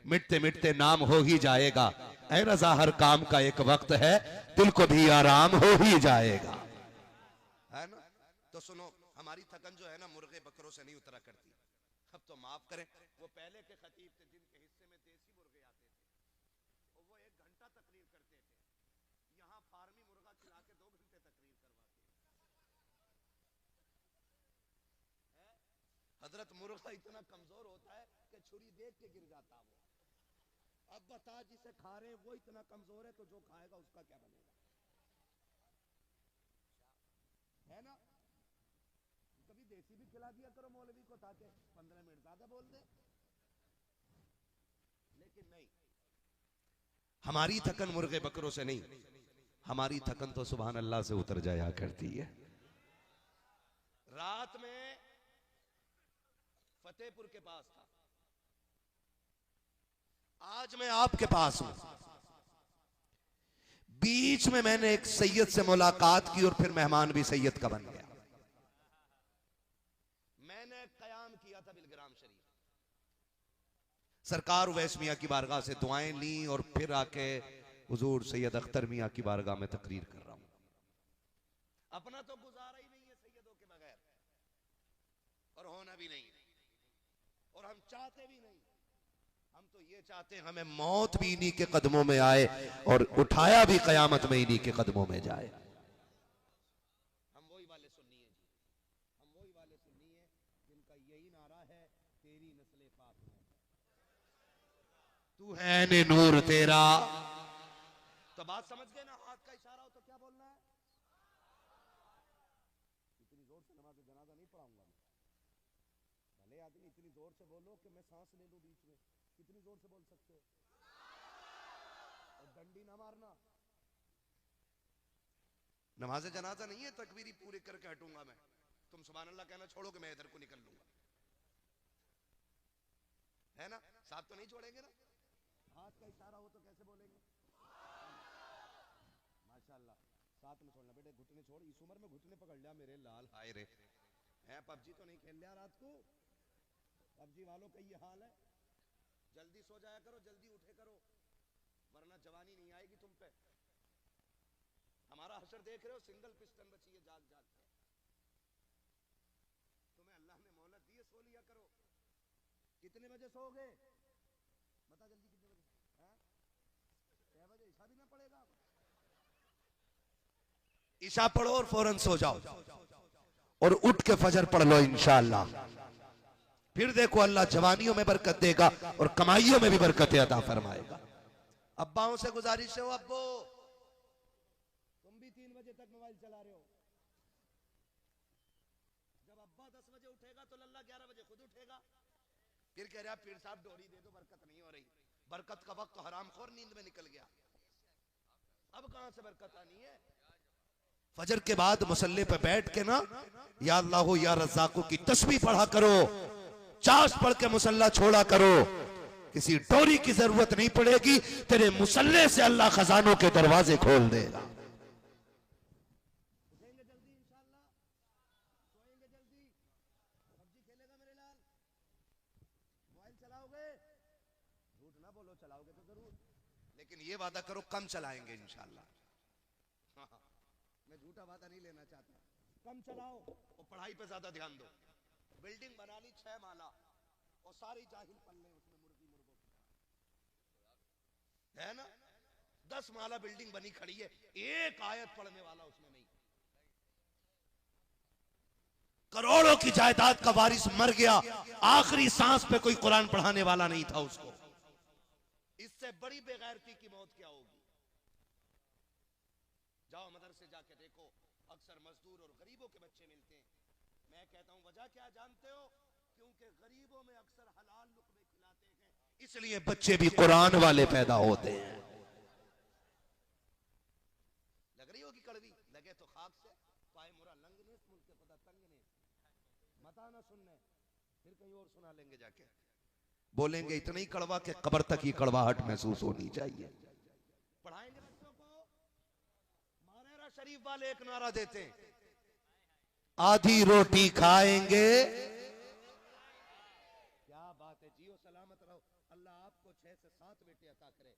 मिटते मिटते नाम हो ही जाएगा। ऐ रजा हर काम का एक वक्त है, दिल को भी आराम हो ही जाएगा, है ना। तो सुनो, हमारी थकन जो है ना मुर्गे बकरों से नहीं उतरा करती। अब तो माफ करें, वो पहले के खतीब थे जिनके हिस्से में देसी मुर्गे आते थे और वो 1 घंटा तकरीर करते थे। यहाँ फार्मी मुर्गा खिला के 2 घंटे तकरीर करवाते हैं। हजरत मुर्गा इतना कमजोर होता है कि छुरी देख के गिर जाता वो। अब बता, जिसे खा रहे हैं वो इतना कमजोर है तो जो खाएगा उसका क्या बनेगा, है ना। कभी देसी भी खिला दिया करो मौलवी को ताकि 15 मिनट ज्यादा बोल दे। लेकिन नहीं, हमारी थकन मुर्गे बकरों से नहीं, हमारी थकन तो सुभान अल्लाह से उतर जाया करती है। रात में फतेहपुर के पास था, आज मैं आपके पास हूं। बीच में मैंने एक सैयद से मुलाकात की और फिर मेहमान भी सैयद का बन गया। मैंने कयाम किया था बिलग्राम शरीफ, सरकार उवैस मियां की बारगाह से दुआएं ली और फिर आके हुजूर सैयद अख्तर मियां की बारगाह में तकरीर कर रहा हूं। अपना तो गुजारा ही नहीं है सैयदों के बगैर, और होना भी नहीं, और हम चाहते भी नहीं। हम तो ये चाहते हैं हमें मौत भी इन्हीं के कदमों में आए और उठाया भी कयामत में इन्हीं के कदमों में जाए। हम वही वाले सुन्नी हैं जी, हम वही वाले सुन्नी हैं जिनका यही नारा है, तेरी नस्ल पाक है, तू है ने नूर तेरा। तो बात समझ गए ना, हाथ का इशारा हो तो क्या बोलना है। इतनी जोर से नमाज जनाजा नहीं पढ़ाऊंगा मैं, भले आदमी इतनी जोर से बोलो कि मैं सांस ले लूं बीच में। कितनी जोर से बोल सकते हो, और डंडी ना मारना। नमाज जनाजा नहीं है तकबीरी पूरी करके हटूंगा मैं, तुम सुभान अल्लाह कहना छोड़ोगे मैं इधर को निकल लूंगा, है ना। साथ तो नहीं छोड़ेंगे ना, हाथ का इशारा हो तो कैसे बोलेंगे। माशाल्लाह, साथ में छोड़ना बेटे, घुटने छोड़, इस उम्र में घुटने पकड़ लिया मेरे लाल, हाय रे। है पबजी तो नहीं खेल लिया रात को, पबजी वालों का ये हाल है। जल्दी सो जाया करो, जल्दी उठे करो, वरना जवानी नहीं आएगी तुम पे। हमारा हशर देख रहे हो, सिंगल पिस्टन बची है जाग जाग के। तुम्हें अल्लाह ने मोहलत दी है, सो लिया करो। कितने बजे सोओगे बता जल्दी, कितने बजे? 6 बजे ईशा भी ना पड़ेगा। ईशा पढ़ो और फौरन सो जाओ और उठ के फजर पढ़ लो इंशाअल्लाह। फिर देखो अल्लाह जवानियों में बरकत देगा और कमाइयों में भी बरकत अता फरमाएगा। अब्बाओं से गुजारिश है, अब्बो तुम भी 3 बजे तक मोबाइल चला रहे हो। जब अब्बा 10 बजे उठेगा तो लल्ला 11 बजे खुद उठेगा, फिर कह रहा पीर साहब डोरी दे दो, बरकत नहीं हो रही। बरकत का वक्त तो हरामखोर नींद में निकल गया, अब कहां से बरकत आनी है। फजर के बाद मुसल्ले पे बैठ के ना या अल्लाह या रज़्ज़ाक़ की तस्बीह पढ़ा करो, चाश पढ़ के मुसल्ला छोड़ा करो। किसी डोरी की जरूरत नहीं पड़ेगी, तेरे मुसल्ले से अल्लाह खजानों के दरवाजे खोल देगा। उठेंगे जल्दी इंशाअल्लाह, सोएंगे जल्दी, पबजी खेलेगा मेरे लाल, मोबाइल चलाओगे, झूठ ना बोलो, चलाओगे तो जरूर, लेकिन ये वादा करो कम चलाएंगे इंशाअल्लाह। मैं झूठा वादा नहीं लेना चाहता, कम चलाओ और पढ़ाई पे ज्यादा ध्यान दो। बिल्डिंग बना ली 6 माला और सारी जाहिल पल्ले उसमें मुर्गी मुर्गों की है ना। 10 माला बिल्डिंग बनी खड़ी है, एक आयत पढ़ने वाला उसमें नहीं। करोड़ों की जायदाद का वारिस मर गया, आखिरी सांस पे कोई कुरान पढ़ाने वाला नहीं था उसको। इससे बड़ी बेगैरती की मौत क्या होगी? जाओ मदरसे जाके देखो, अक्सर मजदूर और गरीबों के बच्चे मिलते हैं। मैं कहता हूं वजह क्या जानते हो? क्योंकि गरीबों में अक्सर हलाल लुक़मे खिलाते हैं, इसलिए बच्चे भी कुरान वाले पैदा होते हैं। लग रही होगी कड़वी, लगे तो खाक से पाए मुरा लंग ने मुल्क खुदा तंग ने मता ना सुनने, फिर कहीं और सुना लेंगे जाके। बोलेंगे इतना ही कड़वा के कब्र तक ही कड़वाहट महसूस होनी चाहिए। पढ़ाएंगे बच्चों को। मानेरा शरीफ वाले एक नारा देते हैं, आधी रोटी खाएंगे। क्या बात है, जियो सलामत रहो। अल्लाह आपको 6 से 7 बेटे अता करे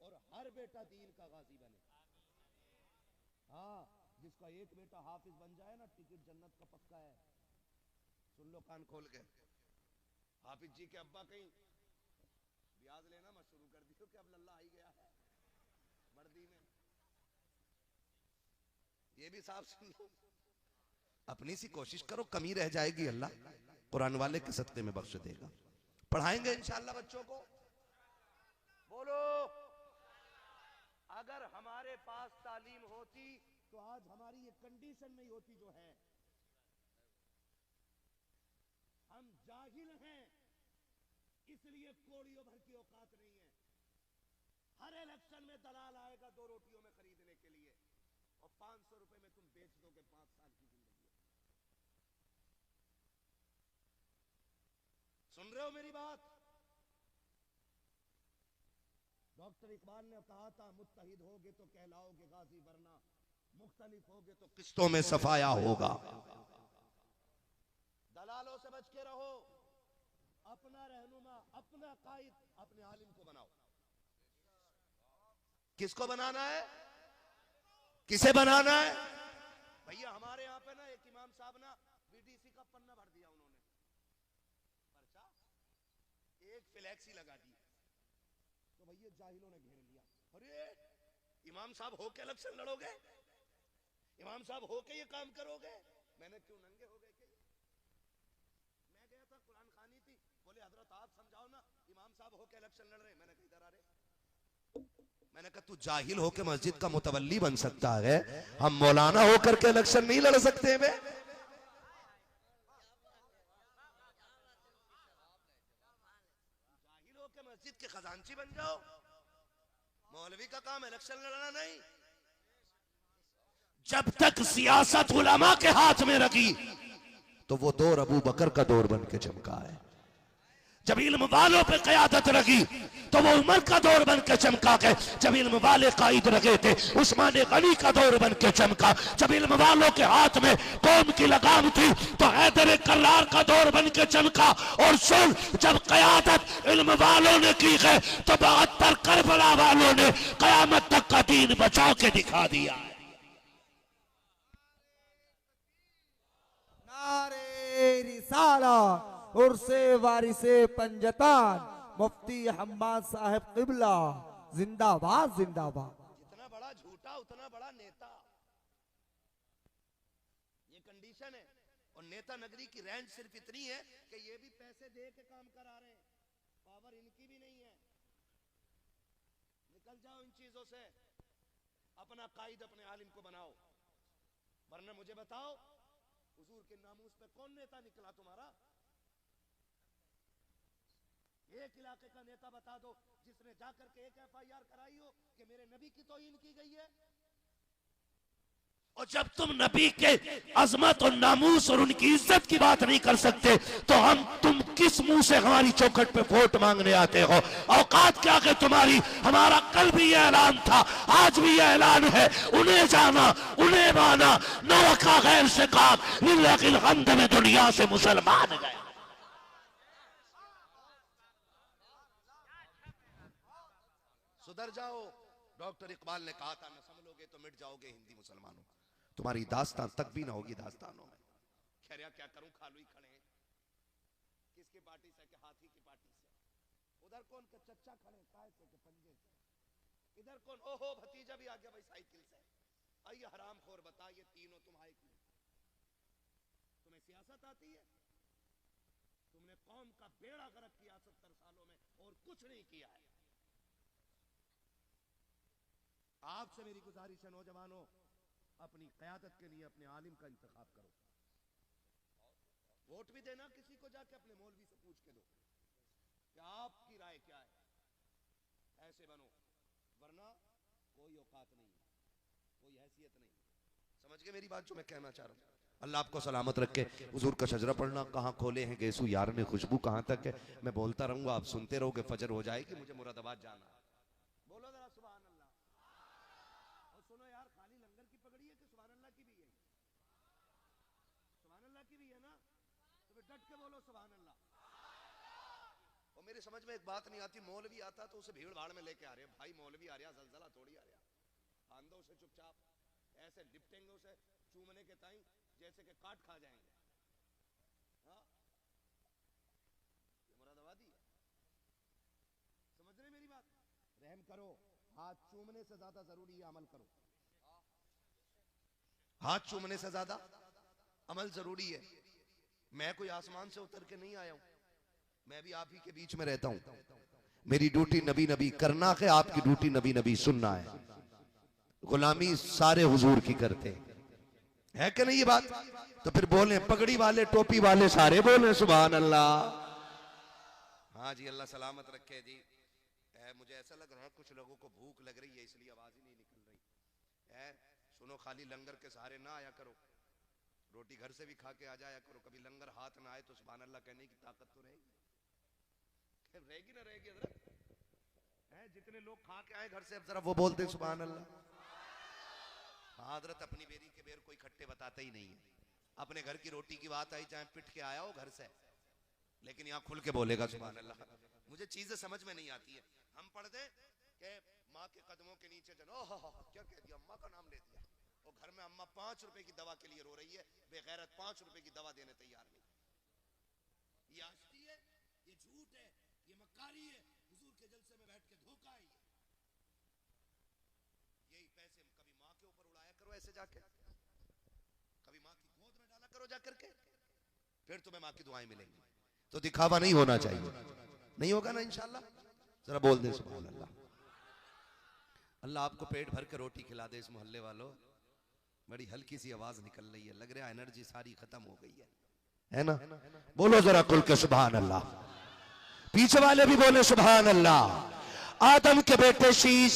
और हर बेटा दीन का गाजी बने। हाँ, जिसका एक बेटा हाफिज बन जाए ना, टिकट जन्नत का पक्का है। सुन लो कान खोल के। हाफिज जी के अब्बा कहीं ब्याज लेना मत शुरू कर दियो कि अब लल्ला आई गया है वर्दी में। ये भी साफ सुन लो, अपनी सी कोशिश करो, कमी रह जाएगी अल्लाह कुरान वाले के सदक़े में बख्श देगा। पढ़ाएंगे इंशाअल्लाह बच्चों को। बोलो, अगर हमारे पास तालीम होती तो आज हमारी ये कंडीशन नहीं होती जो है। हम जाहिल हैं, इसलिए कोड़ियों भर की औकात नहीं है। हर इलेक्शन में दलाल आएगा 2 रोटियों में खरीदने के लिए और 500 रुपए में तुम बेच दोगे 5 साल की जिंदगी। सुन रहे हो मेरी बात? डॉक्टर इकबाल ने कहा था, मुत्तहिद होगे तो कहलाओगे गाजी, वरना मुख्तलिफ होगे तो किस्तों में सफाया होगा। दलालों से बच के रहो, अपना रहनुमा, अपना कायद, अपने आलिम को बनाओ। किसको बनाना है? किसे बनाना है? भैया हमारे यहाँ पे ना एक इमाम साहब ना बीडीसी का पन्ना भर दिया उन्होंने, पर्चा एक फ्लैक्सी लगा दी, तो भैया जाहिलों ने घेर लिया। अरे इमाम साहब होके इलेक्शन लड़ोगे? इमाम साहब होके ये काम करोगे? मैंने क्यों नंगे हो गए? मैं गया था, कुरान खानी थी, बोले हजरत आप समझाओ ना, इमाम साहब होके इलेक्शन लड़ रहे। मैंने कहा इधर आ रहे। मैंने कहा तू जाहिल होके मस्जिद का मुतवल्ली बन सकता है, हम मौलाना होकर के इलेक्शन नहीं लड़ सकते हैं। जाहिल होके मस्जिद के खजांची बन जाओ। मौलवी का काम इलेक्शन लड़ना नहीं। जब तक सियासत उलमा के हाथ में रखी तो वो दौर अबू बकर का दौर बन के चमका है। जब इल्म वालों पे क़यादत रखी तो वो उमर का दौर बन के चमका है। जब इल्म वाले कायद रखे थे, उस्मान गनी का दौर बन के चमका। जब इल्म वालों के हाथ में कौम की लगाम थी तो हैदर कर्रार का दौर बन के चमका। और सुन, जब क़यादत इल्म वालों ने की है तो 72 करबला वालों ने क़यामत तक का दीन बचा के दिखा दिया है। नारे रिसालत उर्से वारिसे पंजतान मुफ्ती हम्माद साहब किबला जिंदाबाद जिंदाबाद। जितना बड़ा झूठा उतना बड़ा नेता, ये कंडीशन है। और नेता नगरी की रेंज सिर्फ इतनी है कि ये भी पैसे दे के काम करा रहे हैं, पावर इनकी भी नहीं है। निकल जाओ इन चीजों से, अपना कायद अपने आलिम को बनाओ। वरना मुझे बताओ, हुजूर के नामूस पे कौन नेता निकला तुम्हारा? एक इलाके का नेता बता दो जिसने जाकर के एक FIR कराई हो कि मेरे नबी की तौहीन की गई है। और जब तुम नबी के अजमत और नामूस और उनकी इज्जत की बात नहीं कर सकते तो तुम किस मुंह से हमारी चौखट पे वोट मांगने आते हो? औकात क्या है तुम्हारी? हमारा कल भी यह ऐलान था, आज भी यह ऐलान है, उन्हें जाना उन्हें माना, न रखा गैर से काम, लिल्लाहिल हम्द में दुनिया से मुसलमान गए। सुधर जाओ। डॉक्टर इकबाल ने कहा था, न संभलोगे तो मिट जाओगे हिंदी मुसलमानों। तुम्हारी दास्तान तक भी ना होगी दास्तानों में। खैर यार क्या करूं, खालू ही खड़े हैं, किसकी पार्टी से कि हाथी की पार्टी से, उधर कौन के चच्चा खड़े काय से के पंजे से, इधर कौन, ओहो भतीजा भी आ गया भाई साइकिल से। आइए हराम खोर बता, ये तीनों तुम्हारे क्यों? तुम्हें सियासत आती है? तुमने कौम का बेड़ा गर्क किया 70 सालों में और कुछ नहीं किया है। आपसे मेरी गुजारिश है नौजवानों, अपनी क़यादत के लिए अपने आलिम का इंतखाब करो। वोट भी देना किसी को जाके अपने मौलवी से पूछ के दो कि आपकी राय क्या है, ऐसे बनो, वरना कोई औकात नहीं, कोई हैसियत नहीं। समझ गए मेरी बात जो मैं कहना चाह रहा हूं? अल्लाह आपको सलामत रखे। हुजूर का शजरा पढ़ना कहाँ खोले हैं गेसू यार ने खुशबू कहाँ तक है। मैं बोलता रहूंगा, आप सुनते रहोगे, फजर हो जाएगी, मुझे मुरादाबाद जाना है। बोलो जरा सुभान अल्लाह। और सुनो यार, खाली लंगर की पगड़ी है कि सुभान अल्लाह की भी है? सुभान अल्लाह की भी है ना, तो फिर डट के बोलो सुभान अल्लाह। और मेरी समझ में एक बात नहीं आती, मौलवी आता तो उसे भीड़ भाड़ में लेके आ रहे हैं। भाई मौलवी आ रहा, जलजला थोड़ी आ रहा, आंदो से चुपचाप ऐसे लिपटेंगे उसे चूमने के ताई जैसे कि काट खा जाएंगे। हाँ, ये मुरादाबादी है। समझ रहे मेरी बात? रहम करो, हाथ चूमने से ज्यादा जरूरी है अमल करो। हाथ चूमने से ज्यादा अमल जरूरी है। मैं कोई आसमान से उतर के नहीं आया हूं, मैं भी आप ही के बीच में रहता हूं। मेरी ड्यूटी नबी नबी करना है, आपकी ड्यूटी नबी नबी सुनना है। गुलामी सारे हुजूर की करते है कि नहीं ये बात? तो फिर बोले पगड़ी वाले टोपी वाले सारे बोले सुभान अल्लाह। हाँ जी, अल्लाह सलामत रखे जी। मुझे ऐसा लग रहा है कुछ लोगों को भूख लग रही है, इसलिए आवाज ही नहीं निकल रही है। सुनो, खाली लंगर के सहारे ना आया करो, रोटी घर से भी खा के आ जाया करो। कभी लंगर हाथ ना आए तो सुभान अल्लाह कहने की ताकत तो रहेगी, रहेगी ना रहेगी? जितने लोग खा के आए घर से, अब जरा वो बोलते हैं सुभान अल्लाह। हजरत अपनी बेरी के बेर कोई खट्टे बताता ही नहीं है। अपने घर की रोटी की बात आई, चाहे पिट के आया हो घर से, लेकिन यहाँ खुल के बोलेगा सुभान अल्लाह। मुझे चीजें समझ में नहीं आती है। हम पढ़ दे कि माँ के कदमों के नीचे जनो, क्या कह दिया, अम्मा का नाम ले दिया, और घर में अम्मा 5 रुपए की दवा के लिए रो रही है, बेगैरत 5 रुपए की दवा देने तैयार नहीं। ये आस्ती है, ये झूठ है, ये मक्कारी है, हुजूर के जलसे में बैठ के धोखा है। यही पैसे कभी माँ के ऊपर उड़ाया करो ऐसे जाके, कभी माँ की गोद में डाला करो जाकर के, फिर तुम्हें माँ की दुआएं मिलेंगी। तो दिखावा नहीं होना चाहिए, नहीं होगा ना इंशाल्लाह? जरा बोल दे सुभान अल्लाह। अल्लाह आपको पेट भर के रोटी खिला दे। इस मोहल्ले वालों, बड़ी हल्की सी आवाज निकल रही है, लग रहा है एनर्जी सारी खत्म हो गई है ना? बोलो जरा खुल के सुभान अल्लाह। पीछे वाले भी बोले सुभान अल्लाह। आदम के बेटे शीश